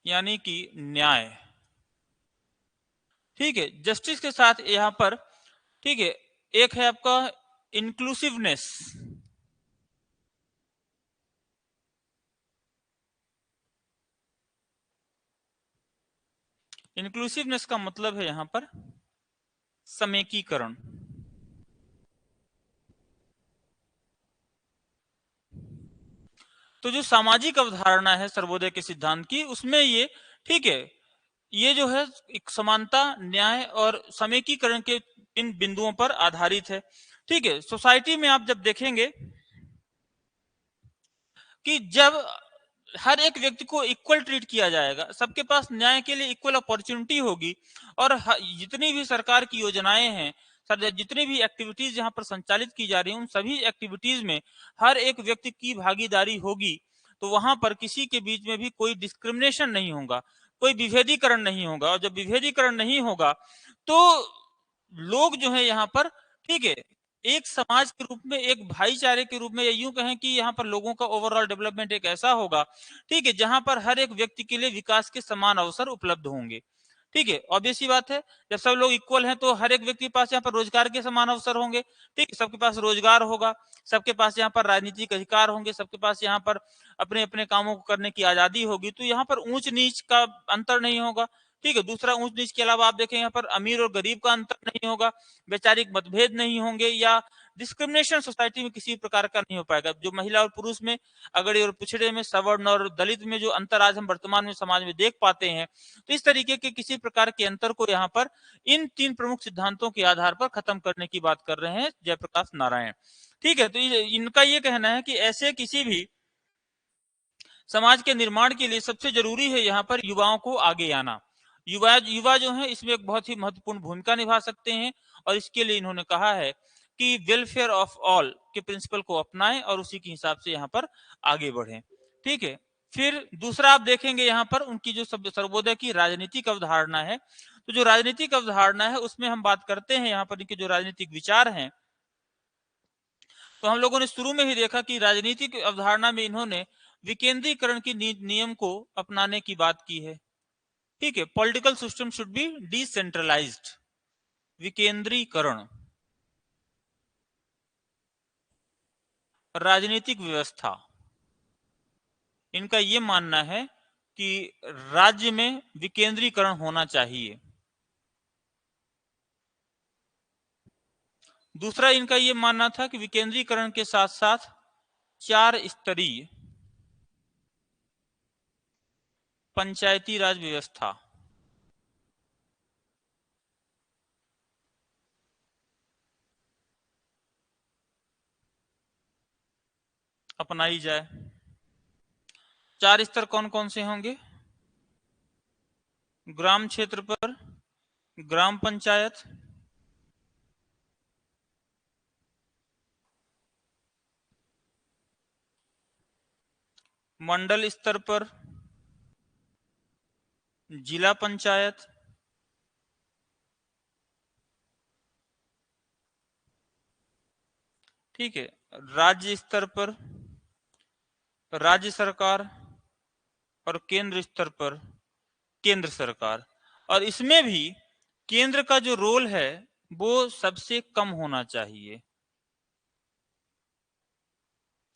यानी कि न्याय। ठीक है, जस्टिस के साथ यहाँ पर, ठीक है, एक है आपका इंक्लूसिवनेस। इंक्लूसिवनेस का मतलब है यहां पर समेकीकरण। तो जो सामाजिक अवधारणा है सर्वोदय के सिद्धांत की, उसमें ये, ठीक है, ये जो है एक समानता, न्याय और समेकीकरण के इन बिंदुओं पर आधारित है। ठीक है, सोसाइटी में आप जब देखेंगे कि जब हर एक व्यक्ति को इक्वल ट्रीट किया जाएगा, सबके पास न्याय के लिए इक्वल अपॉर्चुनिटी होगी, और जितनी भी सरकार की योजनाएं हैं, सर जितनी भी एक्टिविटीज यहाँ पर संचालित की जा रही हैं, उन सभी एक्टिविटीज में हर एक व्यक्ति की भागीदारी होगी, तो वहां पर किसी के बीच में भी कोई डिस्क्रिमिनेशन नहीं होगा, कोई विभेदीकरण नहीं होगा। और जब विभेदीकरण नहीं होगा तो लोग जो है यहाँ पर, ठीक है, एक समाज के रूप में, एक भाईचारे के रूप में, या यूं कहें कि यहाँ पर लोगों का ओवरऑल डेवलपमेंट एक ऐसा होगा, ठीक है, जहां पर हर एक व्यक्ति के लिए विकास के समान अवसर उपलब्ध होंगे। ठीक है, ऑब्वियस सी बात है, जब सब लोग इक्वल हैं तो हर एक व्यक्ति के पास यहाँ पर रोजगार के समान अवसर होंगे। ठीक है, सबके पास रोजगार होगा, सबके पास यहाँ पर राजनीतिक अधिकार होंगे, सबके पास यहाँ पर अपने अपने कामों को करने की आजादी होगी, तो यहाँ पर ऊंच नीच का अंतर नहीं होगा। ठीक है, दूसरा ऊंच नीच के अलावा आप देखें यहाँ पर अमीर और गरीब का अंतर नहीं होगा, वैचारिक मतभेद नहीं होंगे, या डिस्क्रिमिनेशन सोसाइटी में किसी प्रकार का नहीं हो पाएगा। जो महिला और पुरुष में, अगड़े और पिछड़े में, सवर्ण और दलित में जो अंतर आज हम वर्तमान में समाज में देख पाते हैं, तो इस तरीके के किसी प्रकार के अंतर को यहाँ पर इन तीन प्रमुख सिद्धांतों के आधार पर खत्म करने की बात कर रहे हैं जयप्रकाश नारायण। ठीक है, तो इनका ये कहना है कि ऐसे किसी भी समाज के निर्माण के लिए सबसे जरूरी है यहाँ पर युवाओं को आगे आना। युवा जो है इसमें एक बहुत ही महत्वपूर्ण भूमिका निभा सकते हैं, और इसके लिए इन्होंने कहा है कि वेलफेयर ऑफ ऑल के प्रिंसिपल को अपनाएं और उसी के हिसाब से यहाँ पर आगे बढ़ें। ठीक है, फिर दूसरा आप देखेंगे यहाँ पर उनकी जो सर्वोदय की राजनीतिक अवधारणा है, तो जो राजनीतिक अवधारणा है उसमें हम बात करते हैं यहाँ पर इनके जो राजनीतिक विचार हैं, तो हम लोगों ने शुरू में ही देखा कि राजनीतिक अवधारणा में इन्होंने विकेंद्रीकरण की नियम को अपनाने की बात की है। ठीक है, political system should be decentralised, विकेंद्रीकरण, राजनीतिक व्यवस्था, इनका यह मानना है कि राज्य में विकेंद्रीकरण होना चाहिए। दूसरा इनका यह मानना था कि विकेंद्रीकरण के साथ साथ 4 स्तरीय पंचायती राज व्यवस्था अपनाई जाए। 4 स्तर कौन कौन से होंगे? ग्राम क्षेत्र पर ग्राम पंचायत, मंडल स्तर पर जिला पंचायत, ठीक है, राज्य स्तर पर राज्य सरकार और केंद्र स्तर पर केंद्र सरकार, और इसमें भी केंद्र का जो रोल है वो सबसे कम होना चाहिए,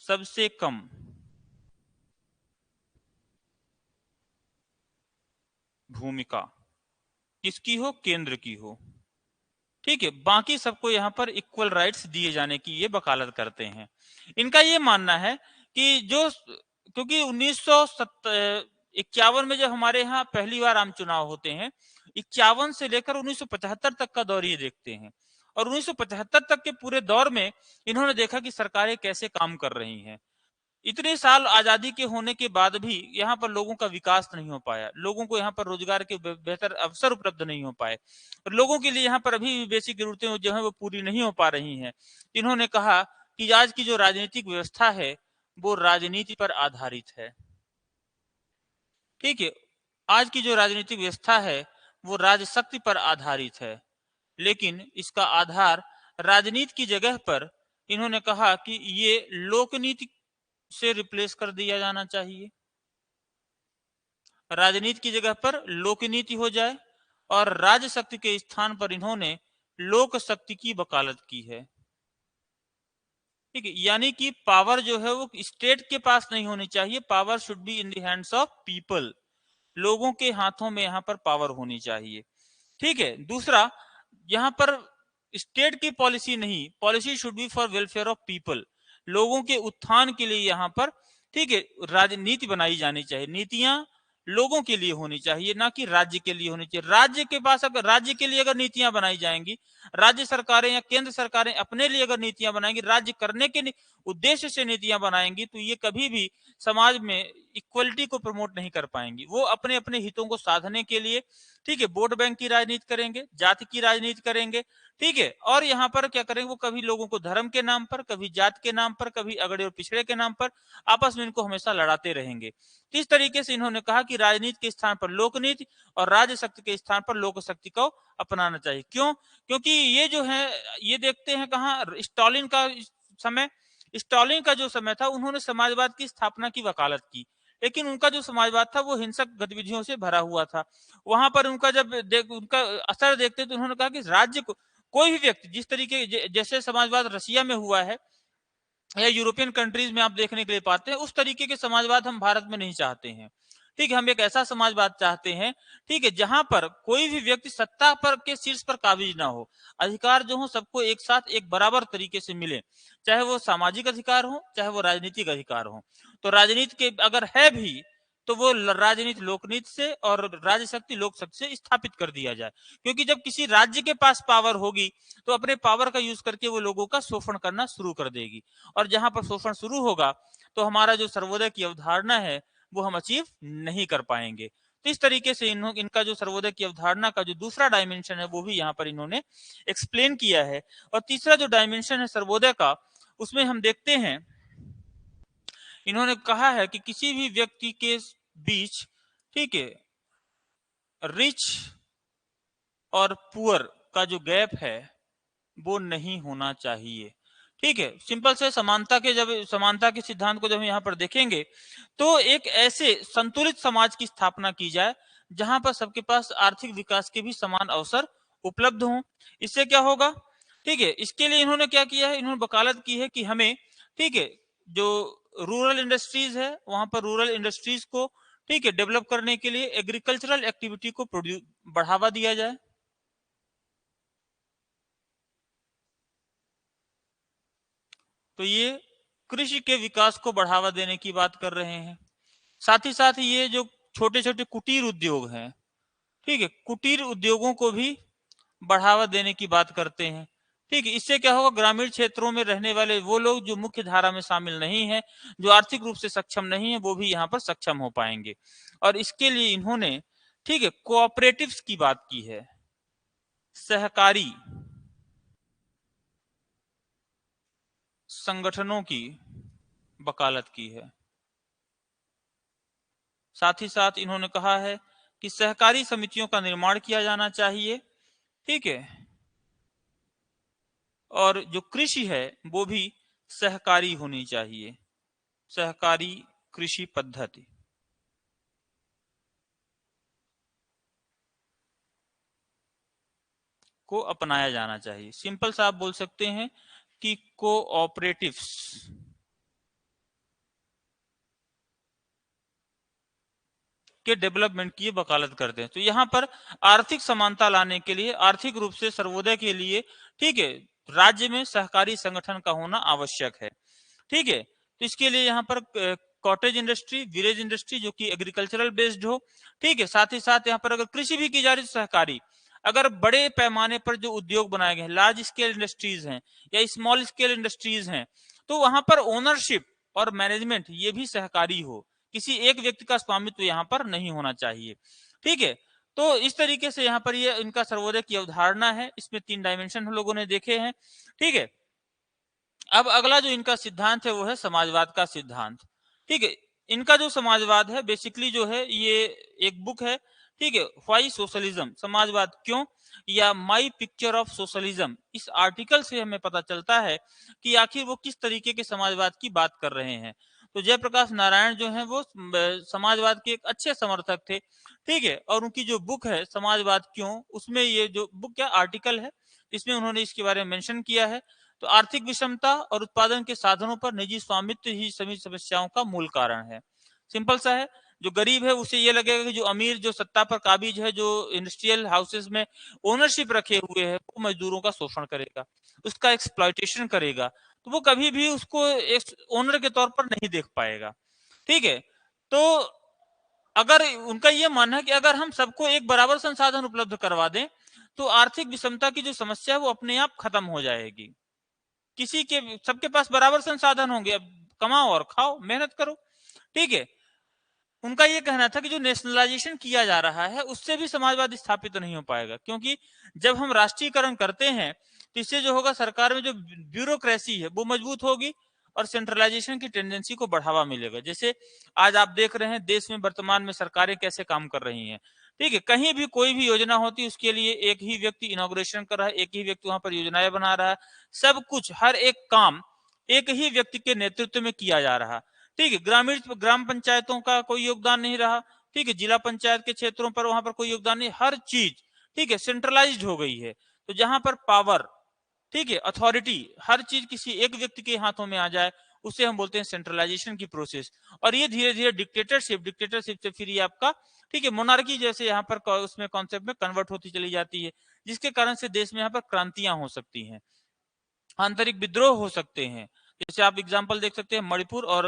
सबसे कम। भूमिका किसकी हो? केंद्र की हो। ठीक है, बाकी सबको यहाँ पर इक्वल राइट्स दिए जाने की ये वकालत करते हैं। इनका ये मानना है कि जो, क्योंकि 1951 में जब हमारे यहाँ पहली बार आम चुनाव होते हैं, 51 से लेकर 1975 तक का दौर ये देखते हैं, और 1975 तक के पूरे दौर में इन्होंने देखा कि सरकारें कैसे काम कर रही हैं। इतने साल आजादी के होने के बाद भी यहाँ पर लोगों का विकास नहीं हो पाया, लोगों को यहाँ पर रोजगार के बेहतर अवसर उपलब्ध नहीं हो पाए, और लोगों के लिए यहाँ पर अभी भी बेसिक जरूरतें जो है वो पूरी नहीं हो पा रही हैं। इन्होंने कहा कि आज की जो राजनीतिक व्यवस्था है वो राजनीति पर आधारित है। ठीक है, आज की जो राजनीतिक व्यवस्था है वो राजशक्ति पर आधारित है, लेकिन इसका आधार राजनीति की जगह पर इन्होंने कहा कि ये लोकनीति से रिप्लेस कर दिया जाना चाहिए। राजनीति की जगह पर लोकनीति हो जाए, और राजशक्ति के स्थान पर इन्होंने लोक शक्ति की वकालत की है। ठीक है, यानी कि पावर जो है वो स्टेट के पास नहीं होनी चाहिए, power should be in the hands of people, लोगों के हाथों में यहाँ पर पावर होनी चाहिए। ठीक है, दूसरा, यहाँ पर स्टेट की पॉलिसी नहीं, policy should be for welfare of people, लोगों के उत्थान के लिए यहाँ पर, ठीक है, राजनीति बनाई जानी चाहिए, नीतियां लोगों के लिए होनी चाहिए, ना कि राज्य के लिए होनी चाहिए। राज्य के पास अगर राज्य के लिए अगर नीतियां बनाई जाएंगी, राज्य सरकारें या केंद्र सरकारें अपने लिए अगर नीतियां बनाएंगी, राज्य करने के उद्देश्य से नीतियां बनाएंगी, तो ये कभी भी समाज में इक्वलिटी को प्रमोट नहीं कर पाएंगी। वो अपने अपने हितों को साधने के लिए, ठीक है, वोट बैंक की राजनीति करेंगे, जाति की राजनीति करेंगे। ठीक है, और यहाँ पर क्या करेंगे, वो कभी लोगों को धर्म के नाम पर, कभी जात के नाम पर, कभी अगड़े और पिछड़े के नाम पर आपस में इनको हमेशा लड़ाते रहेंगे। इस तरीके से इन्होंने कहा कि राजनीति के स्थान पर लोकनीति और राज्य शक्ति के स्थान पर लोक शक्ति को अपनाना चाहिए। क्यों? क्योंकि ये जो है, ये देखते हैं कहाँ, स्टालिन का समय, स्टालिन का जो समय था, उन्होंने समाजवाद की स्थापना की वकालत की, लेकिन उनका जो समाजवाद था वो हिंसक गतिविधियों से भरा हुआ था। वहां पर उनका जब उनका असर देखते तो उन्होंने कहा कि राज्य को, कोई भी व्यक्ति जिस तरीके जैसे समाजवाद रसिया में हुआ है या यूरोपियन कंट्रीज में आप देखने के लिए पाते हैं, उस तरीके के समाजवाद हम भारत में नहीं चाहते हैं। ठीक है, हम एक ऐसा समाजवाद चाहते हैं, ठीक है, जहां पर कोई भी व्यक्ति सत्ता पर के शीर्ष पर काबिज ना हो, अधिकार जो हो सबको एक साथ एक बराबर तरीके से मिले, चाहे वो सामाजिक अधिकार हो, चाहे वो राजनीतिक अधिकार हो। तो राजनीति के अगर है भी, तो वो राजनीति लोकनीति से और राजशक्ति लोक शक्ति से स्थापित कर दिया जाए। क्योंकि जब किसी राज्य के पास पावर होगी, तो अपने पावर का यूज करके वो लोगों का शोषण करना शुरू कर देगी, और जहां पर शोषण शुरू होगा तो हमारा जो सर्वोदय की अवधारणा है वो हम अचीव नहीं कर पाएंगे। तो इस तरीके से इनका जो सर्वोदय की अवधारणा का जो दूसरा डायमेंशन है वो भी यहाँ पर इन्होंने एक्सप्लेन किया है। और तीसरा जो डायमेंशन है सर्वोदय का, उसमें हम देखते हैं इन्होंने कहा है कि किसी भी व्यक्ति के बीच, ठीक है, रिच और पुअर का जो गैप है वो नहीं होना चाहिए। ठीक है, सिंपल से समानता के, जब समानता के सिद्धांत को जब हम यहाँ पर देखेंगे, तो एक ऐसे संतुलित समाज की स्थापना की जाए जहां पर सबके पास आर्थिक विकास के भी समान अवसर उपलब्ध हों। इससे क्या होगा? ठीक है, इसके लिए इन्होंने क्या किया है, इन्होंने वकालत की है कि हमें, ठीक है, जो रूरल इंडस्ट्रीज है वहां पर रूरल इंडस्ट्रीज को, ठीक है, डेवलप करने के लिए एग्रीकल्चरल एक्टिविटी को बढ़ावा दिया जाए। तो ये कृषि के विकास को बढ़ावा देने की बात कर रहे हैं। साथ ही साथ ये जो छोटे छोटे कुटीर उद्योग हैं, ठीक है, कुटीर उद्योगों को भी बढ़ावा देने की बात करते हैं। ठीक है, इससे क्या होगा, ग्रामीण क्षेत्रों में रहने वाले वो लोग जो मुख्य धारा में शामिल नहीं है, जो आर्थिक रूप से सक्षम नहीं है, वो भी यहाँ पर सक्षम हो पाएंगे। और इसके लिए इन्होंने, ठीक है, कोऑपरेटिव्स की बात की है, सहकारी संगठनों की वकालत की है। साथ ही साथ इन्होंने कहा है कि सहकारी समितियों का निर्माण किया जाना चाहिए। ठीक है, और जो कृषि है वो भी सहकारी होनी चाहिए, सहकारी कृषि पद्धति को अपनाया जाना चाहिए। सिंपल सा आप बोल सकते हैं कि कोऑपरेटिव्स के डेवलपमेंट की वकालत करते हैं। तो यहाँ पर आर्थिक समानता लाने के लिए, आर्थिक रूप से सर्वोदय के लिए, ठीक है, राज्य में सहकारी संगठन का होना आवश्यक है। ठीक है, तो इसके लिए यहाँ पर कॉटेज इंडस्ट्री, विलेज इंडस्ट्री जो कि एग्रीकल्चरल बेस्ड हो, ठीक है, साथ ही साथ यहाँ पर अगर कृषि भी की जा रही है सहकारी, अगर बड़े पैमाने पर जो उद्योग बनाए गए हैं, लार्ज स्केल इंडस्ट्रीज हैं या स्मॉल स्केल इंडस्ट्रीज हैं, तो वहां पर ओनरशिप और मैनेजमेंट ये भी सहकारी हो, किसी एक व्यक्ति का स्वामित्व यहाँ पर नहीं होना चाहिए। ठीक है, तो इस तरीके से यहाँ पर ये इनका सर्वोदय की अवधारणा है। इसमें 3 डायमेंशन हम लोगों ने देखे हैं। ठीक है, अब अगला जो इनका सिद्धांत है वो है समाजवाद का सिद्धांत। ठीक है, इनका जो समाजवाद है बेसिकली जो है ये एक बुक है। ठीक है, व्हाई सोशलिज्म, समाजवाद क्यों, या माई पिक्चर ऑफ सोशलिज्म, इस आर्टिकल से हमें पता चलता है कि आखिर वो किस तरीके के समाजवाद की बात कर रहे हैं। तो जयप्रकाश नारायण जो है वो समाजवाद के एक अच्छे समर्थक थे। ठीक है, और उनकी जो बुक है समाजवाद क्यों, उसमें ये जो बुक क्या आर्टिकल है, इसमें उन्होंने इसके बारे में मेंशन किया है। तो आर्थिक विषमता और उत्पादन के साधनों पर निजी स्वामित्व ही सभी समस्याओं का मूल कारण है। सिंपल सा है, जो गरीब है उसे ये लगेगा कि जो अमीर, जो सत्ता पर काबिज है, जो इंडस्ट्रियल हाउसेस में ओनरशिप रखे हुए है, वो मजदूरों का शोषण करेगा, उसका एक्सप्लॉयटेशन करेगा, तो वो कभी भी उसको एक ओनर के तौर पर नहीं देख पाएगा। ठीक है, तो अगर उनका ये मानना है कि अगर हम सबको एक बराबर संसाधन उपलब्ध करवा दें तो आर्थिक विषमता की जो समस्या है वो अपने आप खत्म हो जाएगी। किसी के, सबके पास बराबर संसाधन होंगे, अब कमाओ और खाओ, मेहनत करो। ठीक है, उनका ये कहना था कि जो नेशनलाइजेशन किया जा रहा है उससे भी समाजवाद स्थापित नहीं हो पाएगा, क्योंकि जब हम राष्ट्रीयकरण करते हैं तो इससे जो होगा सरकार में जो ब्यूरोक्रेसी है वो मजबूत होगी और सेंट्रलाइजेशन की टेंडेंसी को बढ़ावा मिलेगा। जैसे आज आप देख रहे हैं देश में वर्तमान में सरकारें कैसे काम कर रही हैं। ठीक है, कहीं भी कोई भी योजना होती है उसके लिए एक ही व्यक्ति इनॉग्रेशन कर रहा है, एक ही व्यक्ति वहां पर योजनाएं बना रहा है, सब कुछ हर एक काम एक ही व्यक्ति के नेतृत्व में किया जा रहा है। ठीक है, ग्राम पंचायतों का कोई योगदान नहीं रहा। ठीक है, जिला पंचायत के क्षेत्रों पर वहां पर कोई योगदान नहीं, हर चीज ठीक है सेंट्रलाइज्ड हो गई है। तो जहां पर पावर, ठीक है, अथॉरिटी, हर चीज किसी एक व्यक्ति के हाथों में आ जाए उसे हम बोलते हैं सेंट्रलाइजेशन की प्रोसेस। और ये धीरे धीरे डिक्टेटरशिप से फिर ये आपका ठीक है मोनार्की जैसे यहाँ पर उसमें कॉन्सेप्ट में कन्वर्ट होती चली जाती है, जिसके कारण से देश में यहाँ पर क्रांतियां हो सकती हैं, आंतरिक विद्रोह हो सकते हैं। जैसे आप एग्जांपल देख सकते हैं मणिपुर और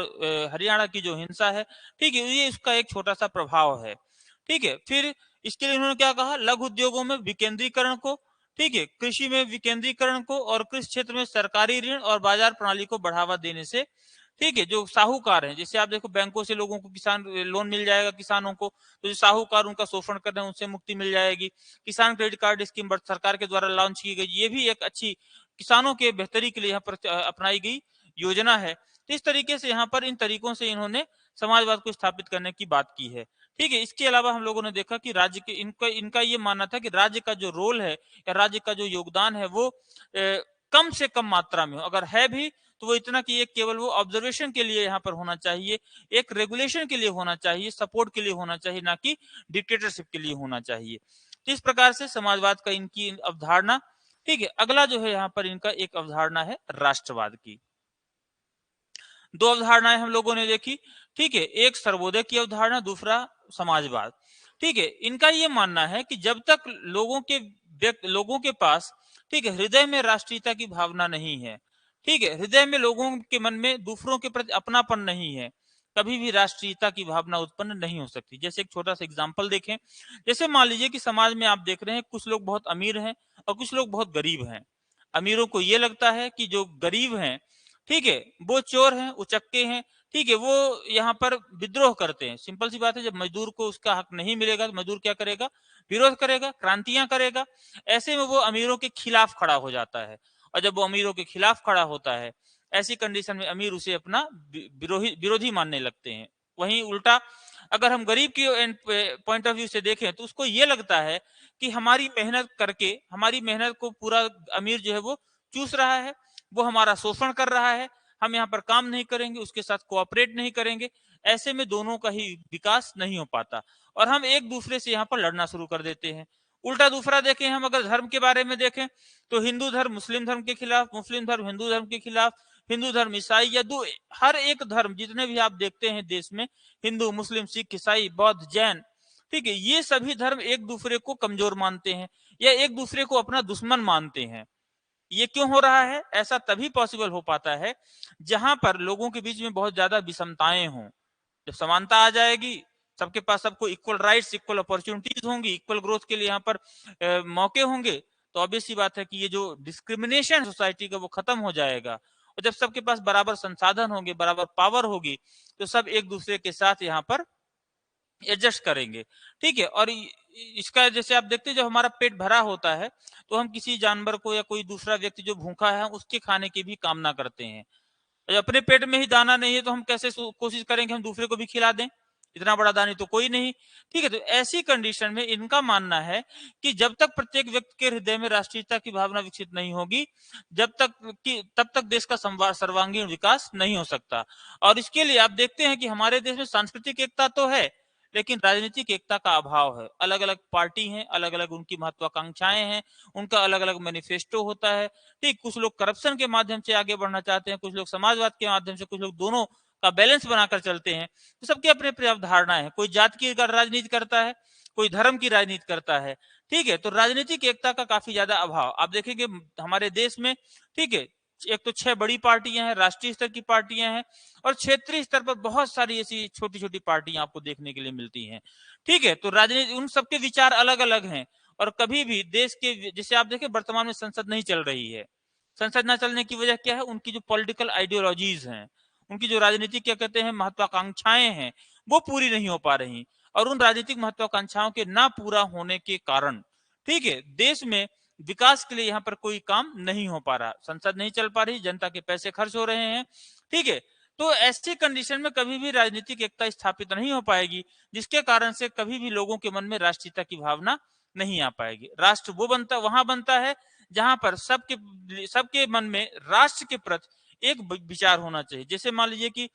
हरियाणा की जो हिंसा है, ठीक है, ये इसका एक छोटा सा प्रभाव है। ठीक है, फिर इसके लिए उन्होंने क्या कहा, लघु उद्योगों में विकेंद्रीकरण को, ठीक है, कृषि में विकेंद्रीकरण को और कृषि क्षेत्र में सरकारी ऋण और बाजार प्रणाली को बढ़ावा देने से, ठीक है, जो साहूकार हैं, जैसे आप देखो बैंकों से लोगों को किसान लोन मिल जाएगा किसानों को, तो जो साहूकार उनका शोषण कर रहे हैं उनसे मुक्ति मिल जाएगी। किसान क्रेडिट कार्ड स्कीम सरकार के द्वारा लॉन्च की गई, ये भी एक अच्छी किसानों के बेहतरी के लिए यहाँ पर अपनाई गई योजना है। तो इस तरीके से यहाँ पर इन तरीकों से इन्होंने समाजवाद को स्थापित करने की बात की है। ठीक है, इसके अलावा हम लोगों ने देखा कि राज्य के इनका इनका ये मानना था कि राज्य का जो रोल है या राज्य का जो योगदान है वो कम से कम मात्रा में हो, अगर है भी तो वो इतना कि एक केवल वो ऑब्जर्वेशन के लिए यहाँ पर होना चाहिए, एक रेगुलेशन के लिए होना चाहिए, सपोर्ट के लिए होना चाहिए, ना कि डिक्टेटरशिप के लिए होना चाहिए। तो इस प्रकार से समाजवाद का इनकी अवधारणा। ठीक है, अगला जो है यहाँ पर इनका एक अवधारणा है राष्ट्रवाद की। दो अवधारणाएं हम लोगों ने देखी। ठीक है, एक सर्वोदय की अवधारणा, दूसरा समाजवाद। ठीक है, इनका ये मानना है कि जब तक लोगों के पास ठीक है हृदय में राष्ट्रीयता की भावना नहीं है, ठीक है, हृदय में लोगों के मन में दूसरों के प्रति अपनापन नहीं है, कभी भी राष्ट्रीयता की भावना उत्पन्न नहीं हो सकती। जैसे एक छोटा सा एग्जाम्पल देखें, जैसे मान लीजिए कि समाज में आप देख रहे हैं कुछ लोग बहुत अमीर हैं और कुछ लोग बहुत गरीब हैं। अमीरों को ये लगता है कि जो गरीब हैं, ठीक है, वो चोर हैं, उचक्के हैं, ठीक है, वो यहाँ पर विद्रोह करते हैं। सिंपल सी बात है, जब मजदूर को उसका हक नहीं मिलेगा तो मजदूर क्या करेगा, विरोध करेगा, क्रांतियां करेगा। ऐसे में वो अमीरों के खिलाफ खड़ा हो जाता है, और जब वो अमीरों के खिलाफ खड़ा होता है ऐसी कंडीशन में अमीर उसे अपना विरोधी मानने लगते हैं। वहीं उल्टा अगर हम गरीब की पॉइंट ऑफ व्यू से देखें तो उसको ये लगता है कि हमारी मेहनत करके हमारी मेहनत को पूरा अमीर जो है वो चूस रहा है, वो हमारा शोषण कर रहा है, हम यहाँ पर काम नहीं करेंगे, उसके साथ कोऑपरेट नहीं करेंगे, ऐसे में दोनों का ही विकास नहीं हो पाता और हम एक दूसरे से यहाँ पर लड़ना शुरू कर देते हैं। उल्टा दूसरा देखें, हम अगर धर्म के बारे में देखें तो हिंदू धर्म मुस्लिम धर्म के खिलाफ, मुस्लिम धर्म हिंदू धर्म के खिलाफ, हिंदू धर्म ईसाई या हर एक धर्म जितने भी आप देखते हैं देश में, हिंदू मुस्लिम सिख ईसाई बौद्ध जैन, ठीक है, ये सभी धर्म एक दूसरे को कमजोर मानते हैं या एक दूसरे को अपना दुश्मन मानते हैं। ये क्यों हो रहा है? ऐसा तभी पॉसिबल हो पाता है जहां पर लोगों के बीच में बहुत ज्यादा विषमताएं हों। जब समानता आ जाएगी, सबके पास सबको इक्वल राइट्स, इक्वल अपॉर्चुनिटीज होंगी, इक्वल ग्रोथ के लिए यहाँ पर मौके होंगे, तो ऑब्वियस सी बात है कि ये जो डिस्क्रिमिनेशन सोसाइटी का वो खत्म हो जाएगा। और जब सबके पास बराबर संसाधन होंगे, बराबर पावर होगी, तो सब एक दूसरे के साथ यहाँ पर एडजस्ट करेंगे, ठीक है। और इसका जैसे आप देखते हैं, जब हमारा पेट भरा होता है तो हम किसी जानवर को या कोई दूसरा व्यक्ति जो भूखा है उसके खाने की भी कामना करते हैं। अपने पेट में ही दाना नहीं है तो हम कैसे कोशिश करेंगे हम दूसरे को भी खिला दें? इतना बड़ा दानी तो कोई नहीं, ठीक है। तो ऐसी कंडीशन में इनका मानना है कि जब तक प्रत्येक व्यक्ति के हृदय में राष्ट्रीयता की भावना विकसित नहीं होगी, तब तक देश का सर्वांगीण विकास नहीं हो सकता। और इसके लिए आप देखते हैं कि हमारे देश में सांस्कृतिक एकता तो है, लेकिन राजनीतिक एकता का अभाव है। अलग अलग पार्टी हैं, अलग अलग उनकी महत्वाकांक्षाएं हैं, उनका अलग अलग मैनिफेस्टो होता है, ठीक। कुछ लोग करप्शन के माध्यम से आगे बढ़ना चाहते हैं, कुछ लोग समाजवाद के माध्यम से, कुछ लोग दोनों का बैलेंस बनाकर चलते हैं। तो सबके अपने अपने अवधारणाएं हैं। कोई जात की राजनीति करता है, कोई धर्म की राजनीति करता है, ठीक है। तो राजनीतिक एकता का काफी ज्यादा अभाव आप देखेंगे हमारे देश में, ठीक है। एक तो 6 बड़ी पार्टियां हैं, राष्ट्रीय स्तर की पार्टियां हैं, और क्षेत्रीय स्तर पर बहुत सारी ऐसी छोटी छोटी पार्टियां आपको देखने के लिए मिलती हैं, ठीक है। तो राजनीति, उन सबके विचार अलग अलग हैं। और कभी भी देश के, जैसे आप देखें वर्तमान में संसद नहीं चल रही है, संसद न चलने की वजह क्या है? उनकी जो पॉलिटिकल आइडियोलॉजीज हैं, उनकी जो राजनीतिक क्या कहते हैं महत्वाकांक्षाएं हैं, वो पूरी नहीं हो पा रही। और उन राजनीतिक महत्वाकांक्षाओं के ना पूरा होने के कारण, ठीक है, देश में विकास के लिए यहाँ पर कोई काम नहीं हो पा रहा, संसद नहीं चल पा रही, जनता के पैसे खर्च हो रहे हैं, ठीक है। तो ऐसी कंडीशन में कभी भी राजनीतिक एकता स्थापित नहीं हो पाएगी, जिसके कारण से कभी भी लोगों के मन में राष्ट्रीयता की भावना नहीं आ पाएगी। राष्ट्र वो बनता, वहां बनता है जहां पर सबके मन में राष्ट्र के प्रति एक विचार होना चाहिए। जैसे मान लीजिए कि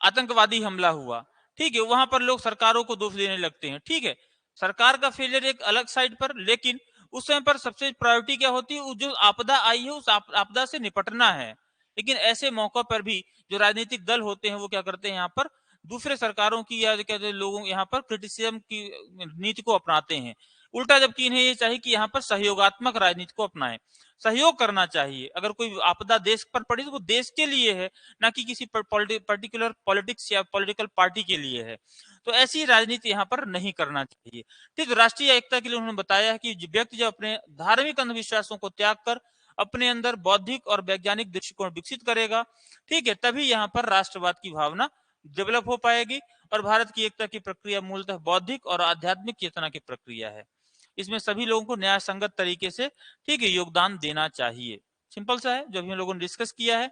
आतंकवादी हमला हुआ, ठीक है, वहां पर लोग सरकारों को दोष देने लगते हैं, ठीक है, सरकार का फेलियर एक अलग साइड पर, लेकिन उस समय पर सबसे प्रायोरिटी क्या होती है? जो आपदा आई है उस आपदा से निपटना है। लेकिन ऐसे मौकों पर भी जो राजनीतिक दल होते हैं वो क्या करते हैं, यहाँ पर दूसरे सरकारों की या कहते हैं लोगों यहाँ पर क्रिटिसिज्म की नीति को अपनाते हैं। उल्टा जबकि इन्हें ये चाहिए कि यहाँ पर सहयोगात्मक राजनीति को अपनाएं, सहयोग करना चाहिए। अगर कोई आपदा देश पर पड़ी तो वो देश के लिए है, ना कि किसी पर्टिकुलर पॉलिटिक्स या पॉलिटिकल पार्टी के लिए है। तो ऐसी राजनीति यहाँ पर नहीं करना चाहिए, ठीक। राष्ट्रीय एकता के लिए उन्होंने बताया है कि व्यक्ति जब अपने धार्मिक अंधविश्वासों को त्याग कर अपने अंदर बौद्धिक और वैज्ञानिक दृष्टिकोण विकसित करेगा, ठीक है, तभी यहाँ पर राष्ट्रवाद की भावना डेवलप हो पाएगी। और भारत की एकता की प्रक्रिया मूलतः बौद्धिक और आध्यात्मिक चेतना की प्रक्रिया है। इसमें सभी लोगों को न्याय संगत तरीके से, ठीक है, योगदान देना चाहिए। सिंपल सा है जो भी हम लोगों ने डिस्कस किया है।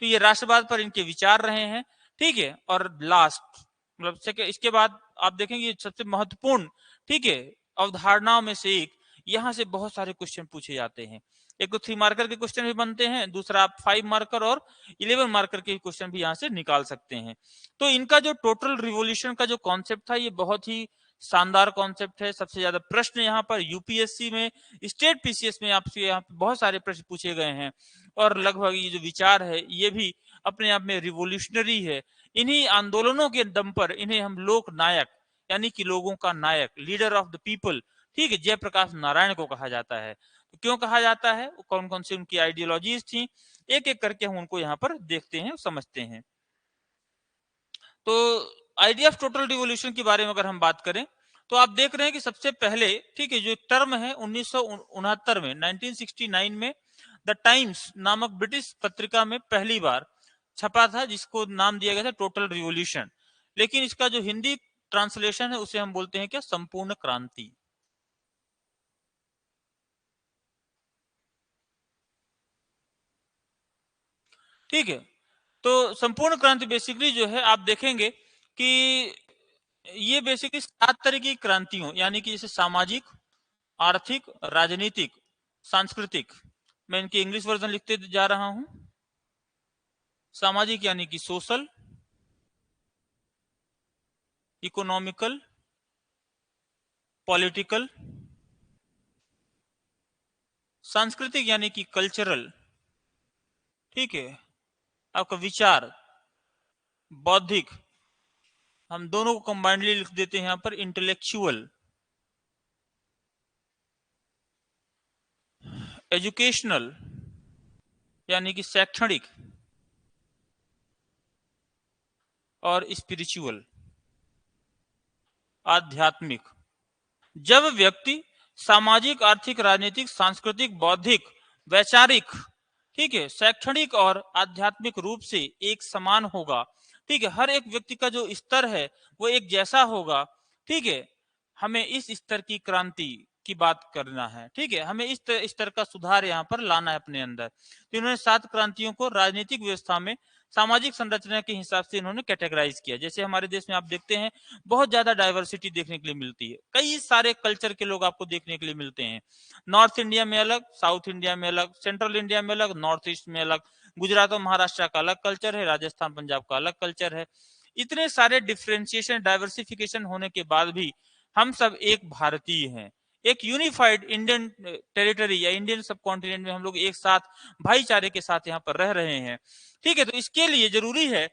तो ये राष्ट्रवाद पर इनके विचार रहे हैं, ठीक है। और लास्ट मतलब इसके बाद आप देखेंगे सबसे महत्वपूर्ण, ठीक है, अवधारणाओं में से एक, यहाँ से बहुत सारे क्वेश्चन पूछे जाते हैं। एक तो 3 मार्कर के क्वेश्चन भी बनते हैं, दूसरा आप 5 मार्कर और 11 मार्कर के क्वेश्चन भी यहाँ से निकाल सकते हैं। तो इनका जो टोटल रिवॉल्यूशन का जो कॉन्सेप्ट था ये बहुत ही शानदार कॉन्सेप्ट है। सबसे ज्यादा प्रश्न यहाँ पर यूपीएससी में, स्टेट पीसीएस में आपसे यहाँ बहुत सारे प्रश्न पूछे गए हैं। और लगभग ये जो विचार है ये भी अपने आप में रिवोल्यूशनरी है। इन्हीं आंदोलनों के दम पर इन्हें हम लोक नायक, यानी कि लोगों का नायक, लीडर ऑफ द पीपल, ठीक है, जयप्रकाश नारायण को कहा जाता है। तो क्यों कहा जाता है, कौन कौन सी उनकी आइडियोलॉजीज थी, एक एक करके हम उनको यहाँ पर देखते हैं, समझते हैं। तो आइडिया ऑफ टोटल रिवोल्यूशन के बारे में अगर हम बात करें तो आप देख रहे हैं कि सबसे पहले, ठीक है, जो टर्म है 1969 में, 1969 में द टाइम्स नामक ब्रिटिश पत्रिका में पहली बार छपा था, जिसको नाम दिया गया था टोटल रिवोल्यूशन। लेकिन इसका जो हिंदी ट्रांसलेशन है उसे हम बोलते हैं क्या, संपूर्ण क्रांति। ठीक है। तो संपूर्ण क्रांति बेसिकली जो है आप देखेंगे कि ये बेसिकली 7 तरह की क्रांतियों, यानी कि जैसे सामाजिक, आर्थिक, राजनीतिक, सांस्कृतिक, मैं इनकी इंग्लिश वर्जन लिखते जा रहा हूं। सामाजिक यानी कि सोशल, इकोनॉमिकल, पॉलिटिकल, सांस्कृतिक यानी कि कल्चरल, ठीक है, आपका विचार, बौद्धिक, हम दोनों को कंबाइंडली लिख देते हैं यहां पर इंटेलेक्चुअल, एजुकेशनल यानी कि शैक्षणिक, और स्पिरिचुअल, आध्यात्मिक। जब व्यक्ति सामाजिक, आर्थिक, राजनीतिक, सांस्कृतिक, बौद्धिक, वैचारिक, ठीक है, शैक्षणिक और आध्यात्मिक रूप से एक समान होगा, ठीक है, हर एक व्यक्ति का जो स्तर है वो एक जैसा होगा, ठीक है, हमें इस स्तर की क्रांति की बात करना है, ठीक है, हमें इस स्तर का सुधार यहाँ पर लाना है अपने अंदर। तो इन्होंने 7 क्रांतियों को राजनीतिक व्यवस्था में सामाजिक संरचना के हिसाब से इन्होंने कैटेगराइज किया। जैसे हमारे देश में आप देखते हैं बहुत ज्यादा डाइवर्सिटी देखने के लिए मिलती है, कई सारे कल्चर के लोग आपको देखने के लिए मिलते हैं। नॉर्थ इंडिया में अलग, साउथ इंडिया में अलग, सेंट्रल इंडिया में अलग, नॉर्थ ईस्ट में अलग, गुजरात और महाराष्ट्र का अलग कल्चर है, राजस्थान पंजाब का अलग कल्चर है। इतने सारे डिफ्रेंशिएशन, डाइवर्सिफिकेशन होने के बाद भी हम सब एक भारतीय हैं, एक यूनिफाइड इंडियन टेरिटरी या इंडियन सब कॉन्टिनेंट में हम लोग एक साथ भाईचारे के साथ यहाँ पर रह रहे हैं, ठीक है। तो इसके लिए जरूरी है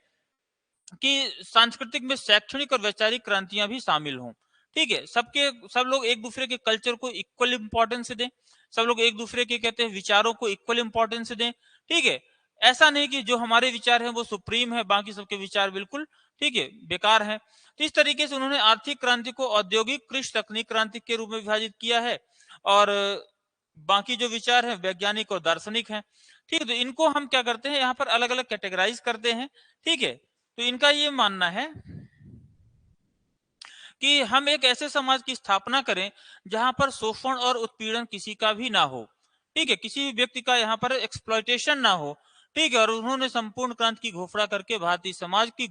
कि सांस्कृतिक में शैक्षणिक और वैचारिक क्रांतियां भी शामिल हों, ठीक है, सब लोग एक दूसरे के कल्चर को इक्वल इंपॉर्टेंस दें, सब लोग एक दूसरे के कहते हैं विचारों को इक्वल इंपॉर्टेंस दें, ठीक है। ऐसा नहीं कि जो हमारे विचार हैं वो सुप्रीम है, बाकी सबके विचार बिल्कुल, ठीक है, बेकार है। तो इस तरीके से उन्होंने आर्थिक क्रांति को औद्योगिक, कृषि, तकनीक क्रांति के रूप में विभाजित किया है, और बाकी जो विचार है वैज्ञानिक और दार्शनिक हैं, ठीक है। तो इनको हम क्या करते हैं यहाँ पर अलग अलग कैटेगराइज करते हैं, ठीक है। तो इनका ये मानना है कि हम एक ऐसे समाज की स्थापना करें जहां पर शोषण और उत्पीड़न किसी का भी ना हो, ठीक है, किसी भी व्यक्ति का यहाँ पर एक्सप्लॉयटेशन ना हो, ठीक है। और उन्होंने संपूर्ण क्रांति की घोषणा करके भारतीय समाज की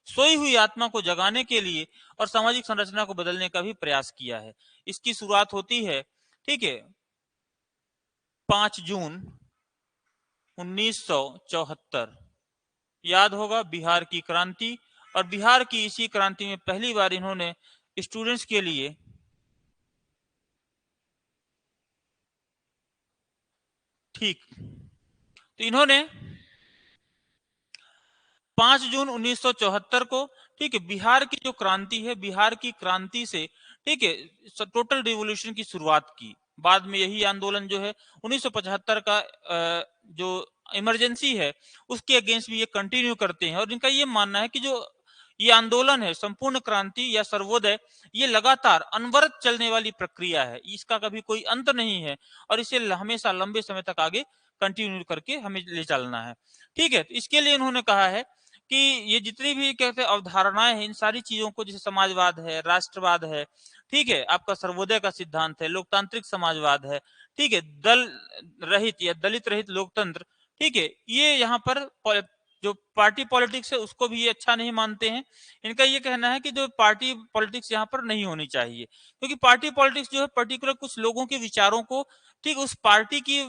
सोई हुई आत्मा को जगाने के लिए और सामाजिक संरचना को बदलने का भी प्रयास किया है। इसकी शुरुआत होती है, ठीक है, 5 जून 1974, याद होगा बिहार की क्रांति। और बिहार की इसी क्रांति में पहली बार इन्होंने स्टूडेंट्स के लिए ठीक, तो इन्होंने 5 जून 1974 को, ठीक है, बिहार की जो क्रांति है, बिहार की क्रांति से, ठीक है, टोटल रिवॉल्यूशन की शुरुआत की। बाद में यही आंदोलन जो है 1975 का जो इमरजेंसी है उसके अगेंस्ट भी ये कंटिन्यू करते हैं। और इनका ये मानना है कि जो ये आंदोलन है, संपूर्ण क्रांति या सर्वोदय, ये लगातार अनवरत चलने वाली प्रक्रिया है, इसका कभी कोई अंत नहीं है, और इसे हमेशा लंबे समय तक आगे कंटिन्यू करके हमें ले चलना है, ठीक है। तो इसके लिए इन्होंने कहा है कि ये जितनी भी कहते हैं अवधारणाएं हैं, इन सारी चीजों को, जैसे समाजवाद है, राष्ट्रवाद है, ठीक है, आपका सर्वोदय का सिद्धांत है, लोकतांत्रिक समाजवाद है, ठीक है, दल रहित या दलित रहित लोकतंत्र, ठीक है, ये यहाँ पर जो पार्टी पॉलिटिक्स है उसको भी ये अच्छा नहीं मानते हैं। इनका ये कहना है कि जो पार्टी पॉलिटिक्स यहाँ पर नहीं होनी चाहिए, क्योंकि पार्टी पॉलिटिक्स जो है पर्टिकुलर कुछ लोगों के विचारों को, ठीक, उस पार्टी की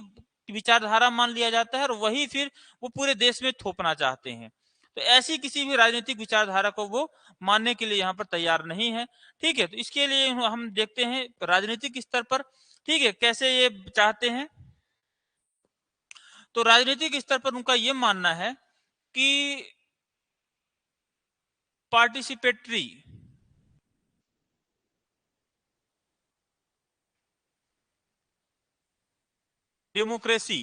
विचारधारा मान लिया जाता है और वही फिर वो पूरे देश में थोपना चाहते हैं। तो ऐसी किसी भी राजनीतिक विचारधारा को वो मानने के लिए यहाँ पर तैयार नहीं है, ठीक है। तो इसके लिए हम देखते हैं राजनीतिक स्तर पर, ठीक है, कैसे ये चाहते हैं। तो राजनीतिक स्तर पर उनका ये मानना है कि पार्टिसिपेटरी डेमोक्रेसी,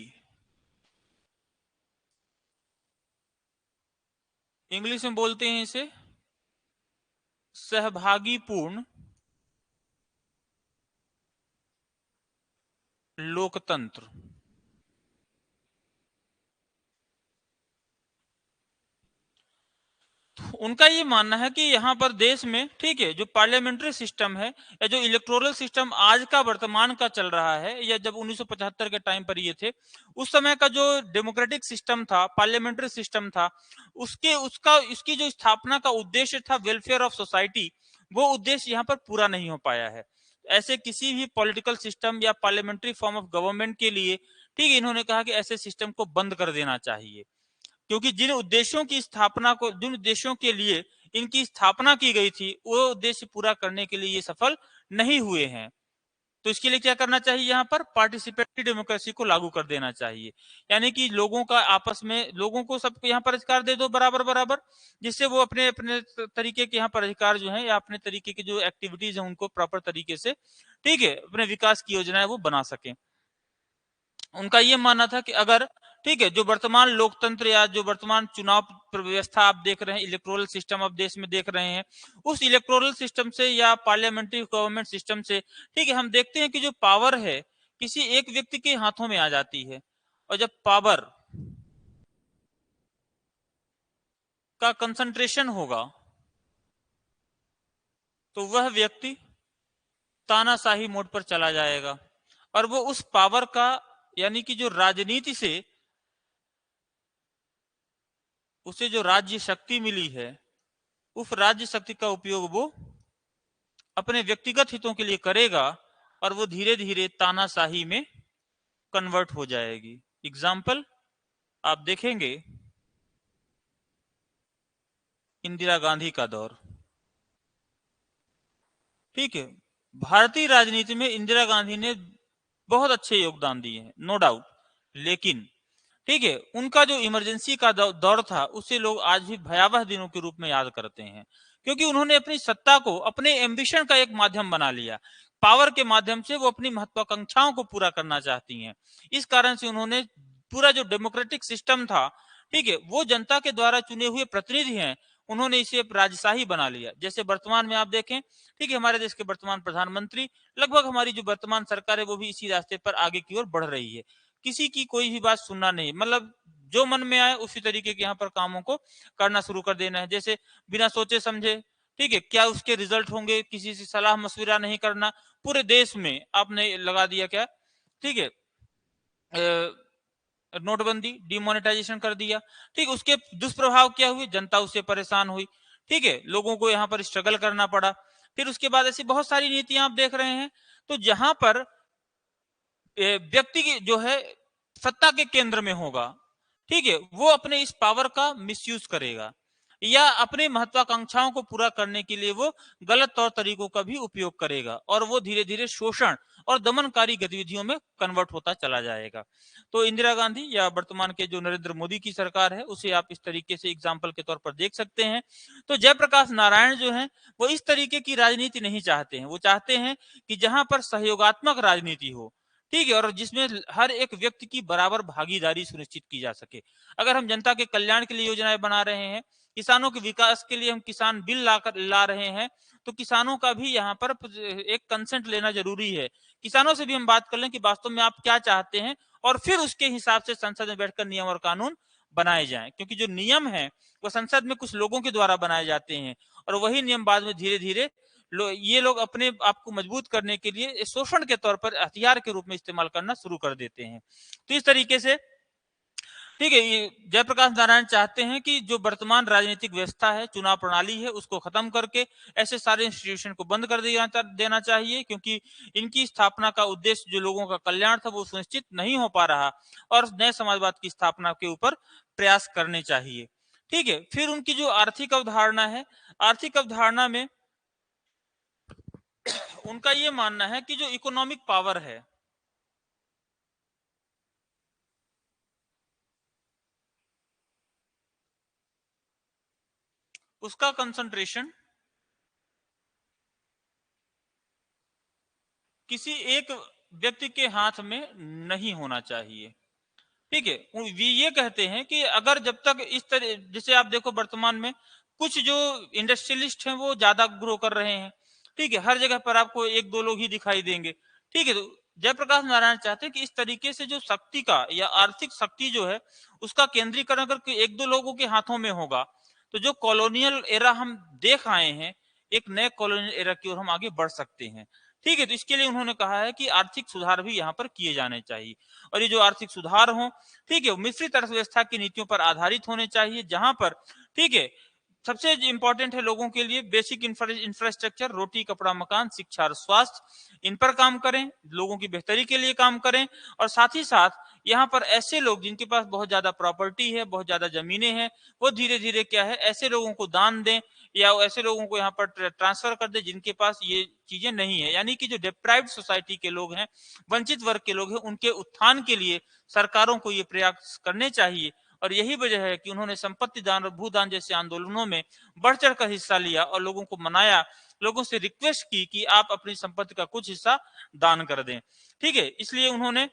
इंग्लिश में बोलते हैं इसे सहभागीपूर्ण लोकतंत्र, उनका ये मानना है कि यहाँ पर देश में, ठीक है, जो पार्लियामेंट्री सिस्टम है या जो इलेक्टोरल सिस्टम आज का वर्तमान का चल रहा है, या जब 1975 के टाइम पर ये थे, उस समय का जो डेमोक्रेटिक सिस्टम था, पार्लियामेंट्री सिस्टम था, उसकी जो स्थापना का उद्देश्य था वेलफेयर ऑफ सोसाइटी, वो उद्देश्य यहाँ पर पूरा नहीं हो पाया है। ऐसे किसी भी पॉलिटिकल सिस्टम या पार्लियामेंट्री फॉर्म ऑफ गवर्नमेंट के लिए, ठीक है, इन्होंने कहा कि ऐसे सिस्टम को बंद कर देना चाहिए। क्योंकि जिन उद्देश्यों की स्थापना को, जिन उद्देश्यों के लिए इनकी स्थापना की गई थी, वो उद्देश्य पूरा करने के लिए ये सफल नहीं हुए हैं। तो इसके लिए क्या करना चाहिए, यहाँ पर पार्टिसिपेटरी डेमोक्रेसी को लागू कर देना चाहिए, यानी कि लोगों का आपस में, लोगों को सबको यहाँ पर अधिकार दे दो बराबर बराबर, जिससे वो अपने अपने तरीके के यहाँ पर अधिकार जो है या अपने तरीके की जो एक्टिविटीज है उनको प्रॉपर तरीके से, ठीक है, अपने विकास की योजनाएं वो बना सके। उनका ये मानना था कि अगर, ठीक है, जो वर्तमान लोकतंत्र या जो वर्तमान चुनाव व्यवस्था आप देख रहे हैं, इलेक्टोरल सिस्टम आप देश में देख रहे हैं, उस इलेक्टोरल सिस्टम से या पार्लियामेंट्री गवर्नमेंट सिस्टम से, ठीक है, हम देखते हैं कि जो पावर है किसी एक व्यक्ति के हाथों में आ जाती है, और जब पावर का कंसंट्रेशन होगा तो वह व्यक्ति तानाशाही मोड पर चला जाएगा, और वो उस पावर का, यानी कि जो राजनीति से उसे जो राज्य शक्ति मिली है, उस राज्य शक्ति का उपयोग वो अपने व्यक्तिगत हितों के लिए करेगा, और वो धीरे धीरे तानाशाही में कन्वर्ट हो जाएगी। एग्जाम्पल आप देखेंगे इंदिरा गांधी का दौर, ठीक है, भारतीय राजनीति में इंदिरा गांधी ने बहुत अच्छे योगदान दिए हैं, नो डाउट, लेकिन ठीक है, उनका जो इमरजेंसी का दौर था उसे लोग आज भी भयावह दिनों के रूप में याद करते हैं, क्योंकि उन्होंने अपनी सत्ता को अपने एम्बिशन का एक माध्यम बना लिया, पावर के माध्यम से वो अपनी महत्वाकांक्षाओं को पूरा करना चाहती हैं। इस कारण से उन्होंने पूरा जो डेमोक्रेटिक सिस्टम था, ठीक है, वो जनता के द्वारा चुने हुए प्रतिनिधि हैं, उन्होंने इसे राजशाही बना लिया। जैसे वर्तमान में आप देखें, ठीक है, हमारे देश के वर्तमान प्रधानमंत्री, लगभग हमारी जो वर्तमान सरकार है वो भी इसी रास्ते पर आगे की ओर बढ़ रही है, किसी की कोई भी बात सुनना नहीं, मतलब जो मन में आए उसी तरीके के यहाँ पर कामों को करना शुरू कर देना है, जैसे बिना सोचे समझे, ठीक है, क्या उसके रिजल्ट होंगे, किसी से सलाह मशविरा नहीं करना, पूरे देश में आपने लगा दिया क्या, ठीक है, नोटबंदी, डिमोनेटाइजेशन कर दिया, ठीक, उसके दुष्प्रभाव क्या हुए, जनता उससे परेशान हुई, ठीक है, लोगों को यहाँ पर स्ट्रगल करना पड़ा। फिर उसके बाद ऐसी बहुत सारी नीतियां आप देख रहे हैं, तो जहां पर व्यक्ति की जो है सत्ता के केंद्र में होगा, ठीक है, वो अपने इस पावर का मिसयूज करेगा, या अपने महत्वाकांक्षाओं को पूरा करने के लिए वो गलत तौर तरीकों का भी उपयोग करेगा, और वो धीरे धीरे शोषण और दमनकारी गतिविधियों में कन्वर्ट होता चला जाएगा। तो इंदिरा गांधी या वर्तमान के जो नरेंद्र मोदी की सरकार है उसे आप इस तरीके से एग्जाम्पल के तौर पर देख सकते हैं। तो जयप्रकाश नारायण जो है वो इस तरीके की राजनीति नहीं चाहते हैं, वो चाहते हैं कि जहां पर सहयोगात्मक राजनीति हो, ठीक है, और जिसमें हर एक व्यक्ति की बराबर भागीदारी सुनिश्चित की जा सके। अगर हम जनता के कल्याण के लिए योजनाएं बना रहे हैं, किसानों के विकास के लिए हम किसान बिल ला रहे हैं, तो किसानों का भी यहाँ पर एक कंसेंट लेना जरूरी है। किसानों से भी हम बात कर लें कि वास्तव में आप क्या चाहते हैं, और फिर उसके हिसाब से संसद में बैठकर नियम और कानून बनाए जाएं, क्योंकि जो नियम है वो संसद में कुछ लोगों के द्वारा बनाए जाते हैं, और वही नियम बाद में धीरे धीरे ये लोग अपने आप को मजबूत करने के लिए शोषण के तौर पर हथियार के रूप में इस्तेमाल करना शुरू कर देते हैं। तो इस तरीके से, ठीक है, ये जयप्रकाश नारायण चाहते हैं कि जो वर्तमान राजनीतिक व्यवस्था है, चुनाव प्रणाली है, उसको खत्म करके ऐसे सारे इंस्टीट्यूशन को बंद कर देना चाहिए, क्योंकि इनकी स्थापना का उद्देश्य जो लोगों का कल्याण था वो सुनिश्चित नहीं हो पा रहा, और नए समाजवाद की स्थापना के ऊपर प्रयास करने चाहिए। ठीक है, फिर उनकी जो आर्थिक अवधारणा है, आर्थिक अवधारणा में उनका ये मानना है कि जो इकोनॉमिक पावर है, उसका कंसंट्रेशन किसी एक व्यक्ति के हाथ में नहीं होना चाहिए। ठीक है, ये कहते हैं कि अगर जब तक इस तरह, जैसे आप देखो वर्तमान में कुछ जो इंडस्ट्रियलिस्ट हैं वो ज्यादा ग्रो कर रहे हैं, ठीक है, हर जगह पर आपको एक दो लोग ही दिखाई देंगे। ठीक है, तो जयप्रकाश नारायण चाहते हैं कि इस तरीके से जो शक्ति का या आर्थिक शक्ति जो है उसका केंद्रीकरण अगर एक दो लोगों के हाथों में होगा, तो जो कॉलोनियल एरा हम देख आए हैं, एक नए कॉलोनियल एरा की ओर हम आगे बढ़ सकते हैं। ठीक है, तो इसके लिए उन्होंने कहा है कि आर्थिक सुधार भी यहाँ पर किए जाने चाहिए, और ये जो आर्थिक सुधार हो, ठीक है, मिश्रित अर्थव्यवस्था की नीतियों पर आधारित होने चाहिए, जहां पर, ठीक है, सबसे इंपॉर्टेंट है लोगों के लिए बेसिक इंफ्रास्ट्रक्चर, रोटी कपड़ा मकान शिक्षा और स्वास्थ्य, इन पर काम करें, लोगों की बेहतरी के लिए काम करें, और साथ ही साथ यहाँ पर ऐसे लोग जिनके पास बहुत ज्यादा प्रॉपर्टी है, बहुत ज्यादा जमीनें हैं, वो धीरे धीरे क्या है ऐसे लोगों को दान दें या ऐसे लोगों को यहाँ पर ट्रांसफर कर दे जिनके पास ये चीजें नहीं है। यानी कि जो डिप्राइव्ड सोसाइटी के लोग हैं, वंचित वर्ग के लोग हैं, उनके उत्थान के लिए सरकारों को ये प्रयास करने चाहिए। और यही वजह है कि उन्होंने संपत्ति दान और भूदान जैसे आंदोलनों में बढ़ चढ़ कर हिस्सा लिया और लोगों को मनाया, लोगों से रिक्वेस्ट की कि आप अपनी संपत्ति का कुछ हिस्सा दान कर दें। ठीक है, इसलिए उन्होंने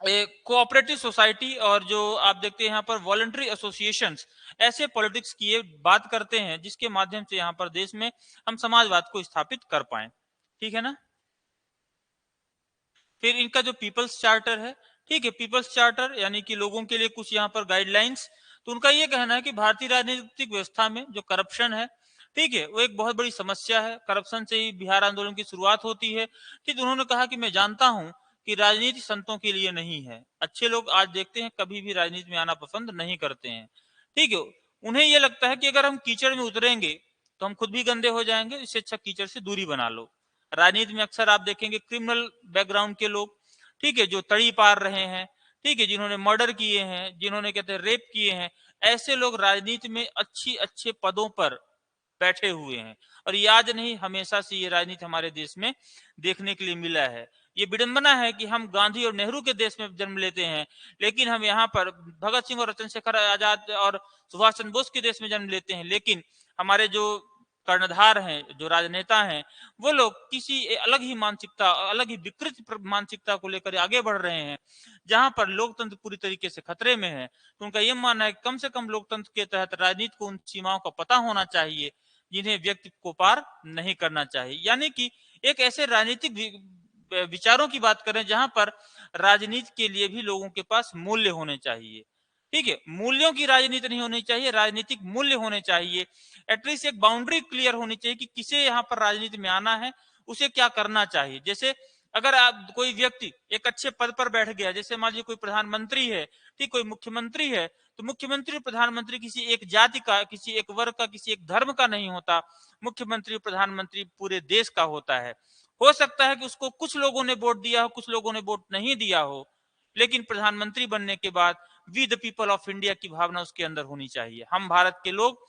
कोऑपरेटिव सोसाइटी और जो आप देखते हैं यहाँ पर वॉलंटरी एसोसिएशंस, ऐसे पॉलिटिक्स की ये बात करते हैं जिसके माध्यम से यहाँ पर देश में हम समाजवाद को स्थापित कर पाए। ठीक है ना। फिर इनका जो पीपल्स चार्टर है, ठीक है, पीपल्स चार्टर यानी कि लोगों के लिए कुछ यहाँ पर गाइडलाइंस। तो उनका ये कहना है कि भारतीय राजनीतिक व्यवस्था में जो करप्शन है, ठीक है, वो एक बहुत बड़ी समस्या है। करप्शन से ही बिहार आंदोलन की शुरुआत होती है। ठीक, उन्होंने कहा कि मैं जानता हूं कि राजनीति संतों के लिए नहीं है। अच्छे लोग आज देखते हैं कभी भी राजनीति में आना पसंद नहीं करते हैं। ठीक है, उन्हें यह लगता है कि अगर हम कीचड़ में उतरेंगे तो हम खुद भी गंदे हो जाएंगे, इससे अच्छा कीचड़ से दूरी बना लो। राजनीति में अक्सर आप देखेंगे क्रिमिनल बैकग्राउंड के लोग, ठीक है, जो तड़ी पार रहे हैं, ठीक है, जिन्होंने मर्डर किए हैं, जिन्होंने कहते हैं रेप किए हैं, ऐसे लोग राजनीति में अच्छे पदों पर बैठे हुए हैं। और ये आज नहीं, हमेशा से ये राजनीति हमारे देश में देखने के लिए मिला है। ये विडंबना है कि हम गांधी और नेहरू के देश में जन्म लेते हैं, लेकिन हम यहाँ पर भगत सिंह और चंद्रशेखर आजाद और सुभाष चंद्र बोस के देश में जन्म लेते हैं, लेकिन हमारे जो कर्णधार हैं, जो राजनेता हैं, वो लोग किसी अलग ही मानसिकता, अलग ही विकृत मानसिकता को लेकर आगे बढ़ रहे हैं, जहां पर लोकतंत्र पूरी तरीके से खतरे में है। तो उनका यह मानना है कि कम से कम लोकतंत्र के तहत राजनीति को उन सीमाओं का पता होना चाहिए जिन्हें व्यक्ति को पार नहीं करना चाहिए। यानी कि एक ऐसे राजनीतिक विचारों की बात करें जहां पर राजनीति के लिए भी लोगों के पास मूल्य होने चाहिए। ठीक है, मूल्यों की राजनीति नहीं होनी चाहिए, राजनीतिक मूल्य होने चाहिए। एटलीस्ट एक बाउंड्री क्लियर होनी चाहिए कि किसे यहाँ पर राजनीति में आना है, उसे क्या करना चाहिए। जैसे अगर आप कोई व्यक्ति एक अच्छे पद पर बैठ गया, जैसे मान लीजिए कोई प्रधानमंत्री है, ठीक, कोई मुख्यमंत्री है, तो मुख्यमंत्री और प्रधानमंत्री किसी एक जाति का, किसी एक वर्ग का, किसी एक धर्म का नहीं होता। मुख्यमंत्री प्रधानमंत्री पूरे देश का होता है। हो सकता है कि उसको कुछ लोगों ने वोट दिया हो, कुछ लोगों ने वोट नहीं दिया हो, लेकिन प्रधानमंत्री बनने के बाद we the people of India की भावना उसके अंदर होनी चाहिए। हम भारत के लोग,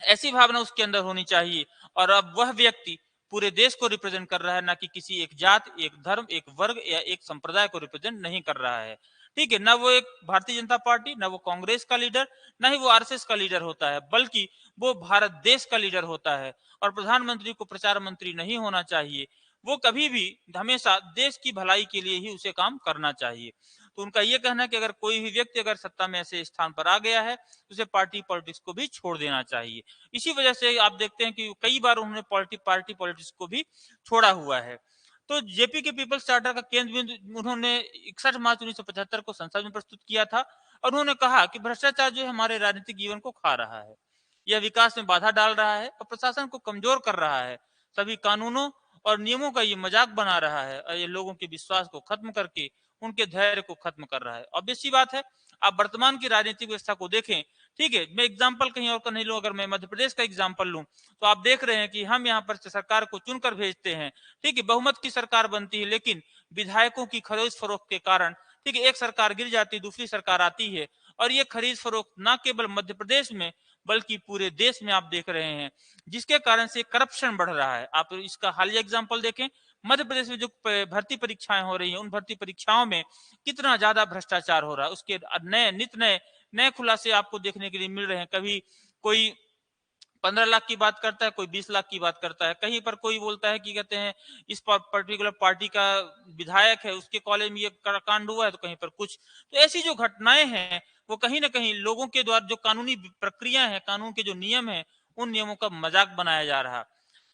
ऐसी भावना उसके अंदर होनी चाहिए। और अब वह व्यक्ति पूरे देश को रिप्रेजेंट कर रहा है, ना कि किसी एक जात, एक धर्म, एक वर्ग या एक संप्रदाय को रिप्रेजेंट नहीं कर रहा है। ठीक है, ना वो एक भारतीय जनता पार्टी, ना वो कांग्रेस का लीडर, ना ही वो आरएसएस का लीडर होता है, बल्कि वो भारत देश का लीडर होता है। और प्रधानमंत्री को प्रचार मंत्री नहीं होना चाहिए, वो कभी भी हमेशा देश की भलाई के लिए ही उसे काम करना चाहिए। तो उनका ये कहना है कि अगर कोई भी व्यक्ति अगर सत्ता में ऐसे स्थान पर आ गया है, उसे पार्टी पॉलिटिक्स को भी छोड़ देना चाहिए। इसी वजह से आप देखते हैं कि कई बार उन्होंने पार्टी पॉलिटिक्स को भी छोड़ा हुआ है। तो जेपी के पीपल्स चार्टर का केंद्र बिंदु उन्होंने 61 मार्च 1975 को संसद में प्रस्तुत किया था और उन्होंने कहा कि भ्रष्टाचार जो है हमारे राजनीतिक जीवन को खा रहा है, यह विकास में बाधा डाल रहा है और प्रशासन को कमजोर कर रहा है। सभी कानूनों और नियमों का ये मजाक बना रहा है और ये लोगों के विश्वास को खत्म करके उनके धैर्य को खत्म कर रहा है। ऑब्वियस सी बात है, आप वर्तमान की राजनीतिक व्यवस्था को देखें, ठीक है, मैं एग्जांपल कहीं और का नहीं लूं, अगर मैं मध्य प्रदेश का एग्जांपल लूं तो आप देख रहे हैं कि हम यहाँ पर सरकार को चुनकर भेजते हैं, ठीक है, बहुमत की सरकार बनती है, लेकिन विधायकों की खरीद फरोख्त के कारण, ठीक है, एक सरकार गिर जाती है, दूसरी सरकार आती है। और ये खरीद फरोख्त न केवल मध्य प्रदेश में बल्कि पूरे देश में आप देख रहे हैं, जिसके कारण से करप्शन बढ़ रहा है। आप इसका हालिया एग्जांपल देखें, मध्य प्रदेश में जो भर्ती परीक्षाएं हो रही हैं, उन भर्ती परीक्षाओं में कितना ज्यादा भ्रष्टाचार हो रहा है, उसके नए नित नए खुलासे आपको देखने के लिए मिल रहे हैं। कभी कोई 15 लाख की बात करता है, कोई 20 लाख की बात करता है, कहीं पर कोई बोलता है कि कहते हैं इस पर्टिकुलर पार्टी का विधायक है, उसके कॉलेज में ये कांड हुआ है, तो कहीं पर कुछ। तो ऐसी जो घटनाएं हैं वो कहीं ना कहीं लोगों के द्वारा जो कानूनी प्रक्रिया है, कानून के जो नियम है, उन नियमों का मजाक बनाया जा रहा।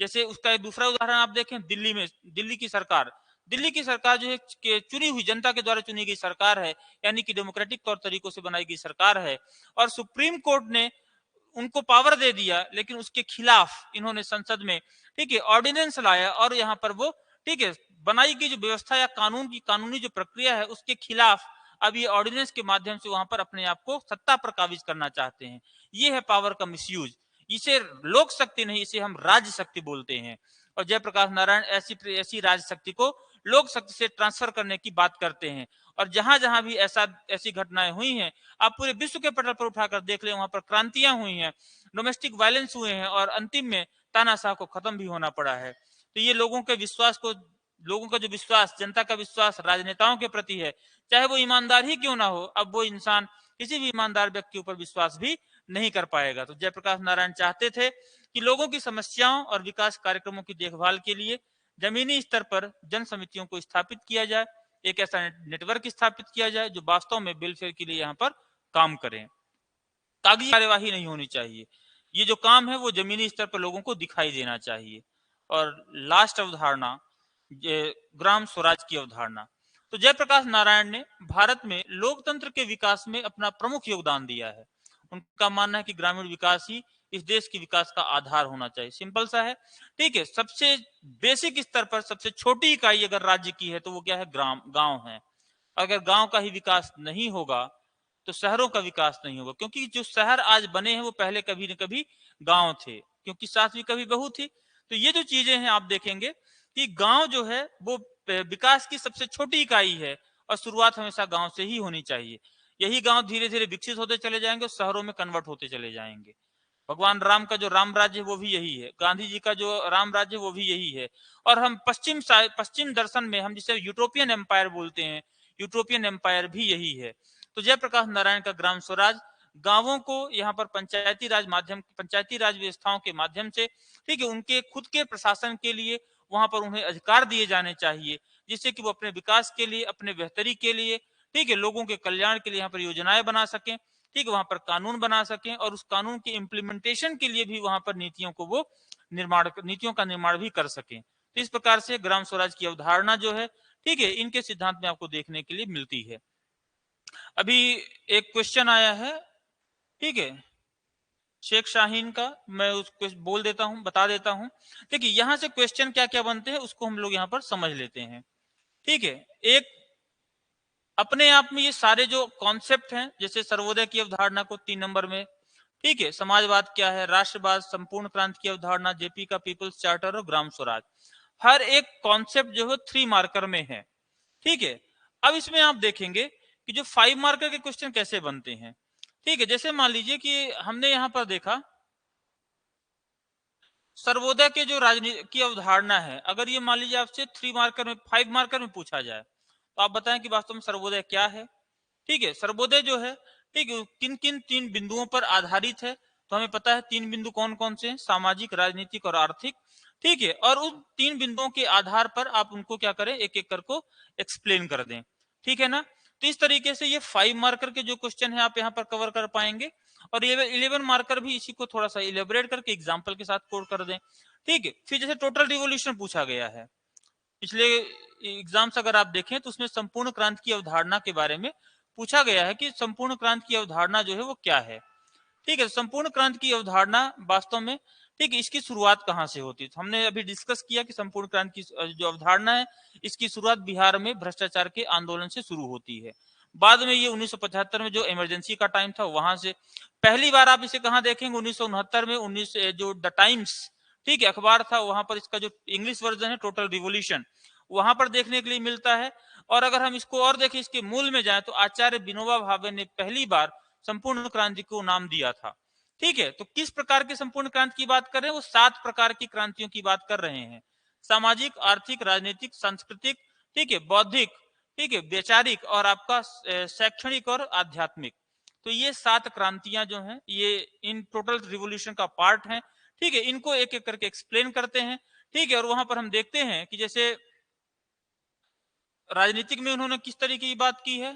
जैसे उसका एक दूसरा उदाहरण आप देखें, दिल्ली में दिल्ली की सरकार जो है चुनी हुई जनता के द्वारा चुनी गई सरकार है, यानी कि डेमोक्रेटिक तौर तरीकों से बनाई गई सरकार है। और सुप्रीम कोर्ट ने उनको पावर दे दिया, लेकिन उसके खिलाफ इन्होंने संसद में, ठीक है, ऑर्डिनेंस लाया और यहाँ पर वो, ठीक है, बनाई गई जो व्यवस्था या कानूनी जो प्रक्रिया है उसके खिलाफ अब ये ऑर्डिनेंस के माध्यम से वहां पर अपने आप को सत्ता पर काबिज करना चाहते हैं। ये है पावर का मिसयूज। इसे लोक शक्ति नहीं, इसे हम राज्य शक्ति बोलते हैं। और जयप्रकाश नारायण ऐसी राज शक्ति को लोक शक्ति से ट्रांसफर करने की बात करते हैं। और जहां जहां भी ऐसी घटनाएं हुई हैं, आप पूरे विश्व के पटल पर उठाकर देख लें, वहां पर क्रांतियां हुई हैं, डोमेस्टिक वायलेंस हुए हैं और अंतिम में तानाशाह को खत्म भी होना पड़ा है। तो ये लोगों का जो विश्वास, जनता का विश्वास राजनेताओं के प्रति है, चाहे वो ईमानदार ही क्यों ना हो, अब वो इंसान किसी भी ईमानदार व्यक्ति के ऊपर विश्वास भी नहीं कर पाएगा। तो जयप्रकाश नारायण चाहते थे कि लोगों की समस्याओं और विकास कार्यक्रमों की देखभाल के लिए जमीनी स्तर पर जन समितियों को स्थापित किया जाए, एक ऐसा नेटवर्क स्थापित किया जाए जो वास्तव में वेलफेयर के लिए यहाँ पर काम करें। कागजी कार्यवाही नहीं होनी चाहिए, ये जो काम है वो जमीनी स्तर पर लोगों को दिखाई देना चाहिए। और लास्ट अवधारणा, ग्राम स्वराज की अवधारणा। तो जयप्रकाश नारायण ने भारत में लोकतंत्र के विकास में अपना प्रमुख योगदान दिया है। उनका मानना है कि ग्रामीण विकास ही इस देश के विकास का आधार होना चाहिए। सिंपल सा है, ठीक है। सबसे बेसिक स्तर पर सबसे छोटी इकाई अगर राज्य की है तो वो क्या है? गांव है। अगर गांव का ही विकास नहीं होगा तो शहरों का विकास नहीं होगा, क्योंकि जो शहर आज बने हैं वो पहले कभी न कभी गांव थे, क्योंकि सास भी कभी बहू थी। तो ये जो चीजें हैं आप देखेंगे कि गांव जो है वो विकास की सबसे छोटी इकाई है और शुरुआत हमेशा गांव से ही होनी चाहिए। यही गांव धीरे धीरे विकसित होते चले जाएंगे और शहरों में कन्वर्ट होते चले जाएंगे। भगवान राम का जो राम राज्य है वो भी यही है, गांधी जी का जो राम राज्य है वो भी यही है। और हम पश्चिम दर्शन में हम जिसे यूटोपियन एम्पायर बोलते हैं, यूटोपियन एम्पायर भी यही है। तो जयप्रकाश नारायण का ग्राम स्वराज गांवों को यहाँ पर पंचायती राज व्यवस्थाओं के माध्यम से, ठीक है, उनके खुद के प्रशासन के लिए वहां पर उन्हें अधिकार दिए जाने चाहिए, जिससे कि वो अपने विकास के लिए, अपने बेहतरी के लिए, ठीक है, लोगों के कल्याण के लिए यहाँ पर योजनाएं बना सकें, ठीक है, वहां पर कानून बना सकें और उस कानून के इम्प्लीमेंटेशन के लिए भी वहां पर नीतियों का निर्माण भी कर सकें। तो इस प्रकार से ग्राम स्वराज की अवधारणा जो है, ठीक है, इनके सिद्धांत में आपको देखने के लिए मिलती है। अभी एक क्वेश्चन आया है, ठीक है, शेख शाहीन का, मैं उसको बोल देता हूं, बता देता हूं। देखिए यहां से क्वेश्चन क्या क्या बनते हैं उसको हम लोग यहां पर समझ लेते हैं, ठीक है। एक अपने आप में ये सारे जो कॉन्सेप्ट हैं, जैसे सर्वोदय की अवधारणा को 3 नंबर में, ठीक है, समाजवाद क्या है, राष्ट्रवाद, संपूर्ण क्रांति की अवधारणा, जेपी का पीपल्स चार्टर और ग्राम स्वराज, हर एक कॉन्सेप्ट जो है 3 मार्कर में है, ठीक है। अब इसमें आप देखेंगे कि जो 5 मार्कर के क्वेश्चन कैसे बनते हैं, ठीक है। जैसे मान लीजिए कि हमने यहां पर देखा सर्वोदय के जो राजनीति की अवधारणा है, अगर ये मान लीजिए आपसे 3 मार्कर में, 5 मार्कर में पूछा जाए तो आप बताएं कि वास्तव में सर्वोदय क्या है, ठीक है। सर्वोदय जो है, ठीक है, किन किन 3 बिंदुओं पर आधारित है, तो हमें पता है 3 बिंदु कौन कौन से हैं, सामाजिक, राजनीतिक और आर्थिक, ठीक है। और उन 3 बिंदुओं के आधार पर आप उनको क्या करें, एक एक कर को एक्सप्लेन कर दें, ठीक है ना। तो इस तरीके से ये 5 मार्कर के जो क्वेश्चन है आप यहाँ पर कवर कर पाएंगे। और ये 11 मार्कर भी इसी को थोड़ा सा इलेबोरेट करके एग्जाम्पल के साथ कोड कर दें, ठीक है। फिर जैसे टोटल रिवोल्यूशन पूछा गया है, पिछले एग्जाम्स अगर आप देखें तो उसमें संपूर्ण क्रांति की अवधारणा के बारे में पूछा गया है कि संपूर्ण क्रांति की अवधारणा जो है वो क्या है, ठीक है। संपूर्ण क्रांति की अवधारणा वास्तव में, ठीक है, इसकी शुरुआत कहां से होती है, तो हमने अभी डिस्कस किया कि संपूर्ण क्रांति की जो अवधारणा है इसकी शुरुआत बिहार में भ्रष्टाचार के आंदोलन से शुरू होती है। बाद में ये 1975 में जो इमरजेंसी का टाइम था वहां से, पहली बार आप इसे कहां देखेंगे, 1969 में, जो द टाइम्स, ठीक है, अखबार था, वहां पर इसका जो इंग्लिश वर्जन है टोटल रिवोल्यूशन, वहां पर देखने के लिए मिलता है। और अगर हम इसको और देखें, इसके मूल में जाए तो आचार्य विनोबा भावे ने पहली बार संपूर्ण क्रांति को नाम दिया था, ठीक है। तो किस प्रकार की संपूर्ण क्रांति की बात कर रहे हैं, वो 7 प्रकार की क्रांतियों की बात कर रहे हैं, सामाजिक, आर्थिक, राजनीतिक, सांस्कृतिक, ठीक है, बौद्धिक, ठीक है, वैचारिक और आपका शैक्षणिक और आध्यात्मिक। तो ये 7 क्रांतियां जो हैं ये इन टोटल रिवोल्यूशन का पार्ट हैं, ठीक है। इनको एक एक करके एक्सप्लेन करते हैं, ठीक है। और वहां पर हम देखते हैं कि जैसे राजनीतिक में उन्होंने किस तरीके की बात की है,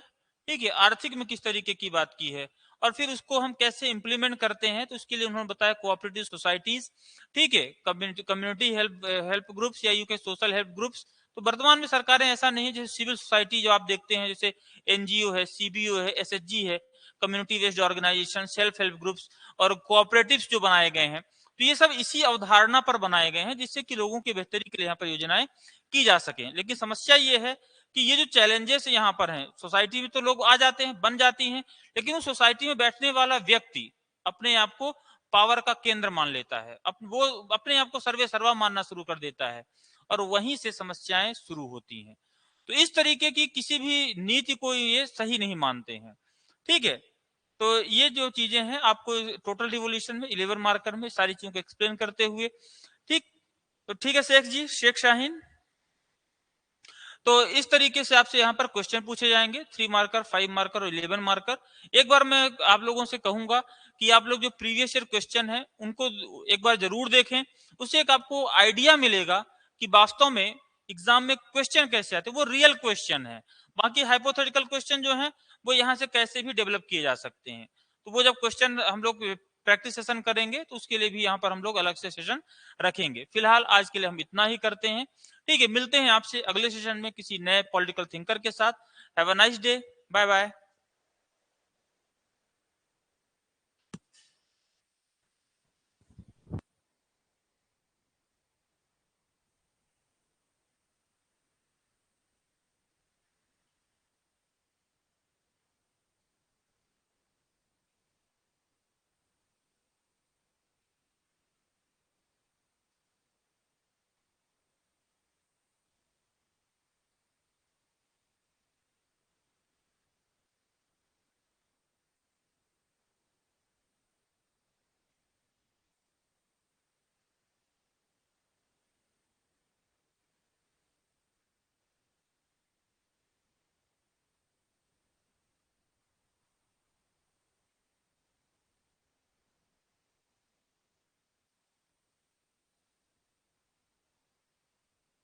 ठीक है, आर्थिक में किस तरीके की बात की है, और फिर उसको हम कैसे इंप्लीमेंट करते हैं, तो इसके लिए उन्होंने बताया कोऑपरेटिव सोसाइटीज, ठीक है, कम्युनिटी हेल्प ग्रुप्स या यूके सोशल हेल्प ग्रुप्स। तो वर्तमान में सरकारें ऐसा नहीं है, जैसे सिविल सोसाइटी जो आप देखते हैं, जैसे एनजीओ है, सीबीओ है, एसएचजी है, community based organisation, self help groups और कोऑपरेटिव्स जो बनाए गए हैं, तो ये सब इसी अवधारणा पर बनाए गए हैं जिससे कि लोगों की बेहतरी के लिए यहाँ पर योजनाएं की जा सके। लेकिन समस्या ये है कि ये जो चैलेंजेस यहाँ पर हैं, सोसाइटी में तो लोग आ जाते हैं, बन जाती हैं, लेकिन उस सोसाइटी में बैठने वाला व्यक्ति अपने आप को पावर का केंद्र मान लेता है, वो अपने आप को सर्वे सर्वा मानना शुरू कर देता है। और वहीं से समस्याएं शुरू होती हैं। तो इस तरीके की किसी भी नीति को ये सही नहीं मानते हैं। ठीक है, तो ये जो चीजें हैं आपको टोटल रिवोल्यूशन में 11 मार्कर में सारी चीजों को एक्सप्लेन करते हुए, ठीक। तो ठीक है शेख जी, शेख शाहीन, तो इस तरीके से आपसे यहाँ पर क्वेश्चन पूछे जाएंगे 3 मार्कर, 5 मार्कर और 11 मार्कर। एक बार मैं आप लोगों से कहूंगा कि आप लोग जो प्रीवियस ईयर क्वेश्चन है उनको एक बार जरूर देखें, उससे एक आपको आइडिया मिलेगा कि वास्तव में एग्जाम में क्वेश्चन कैसे आते हैं, वो रियल क्वेश्चन है। बाकी हाइपोथेटिकल क्वेश्चन जो है वो यहाँ से कैसे भी डेवलप किए जा सकते हैं। तो वो जब क्वेश्चन हम लोग प्रैक्टिस सेशन करेंगे तो उसके लिए भी यहाँ पर हम लोग अलग से सेशन रखेंगे। फिलहाल आज के लिए हम इतना ही करते हैं। ठीक है, मिलते हैं आपसे अगले सेशन में किसी नए पॉलिटिकल थिंकर के साथ। Have a nice day, bye bye.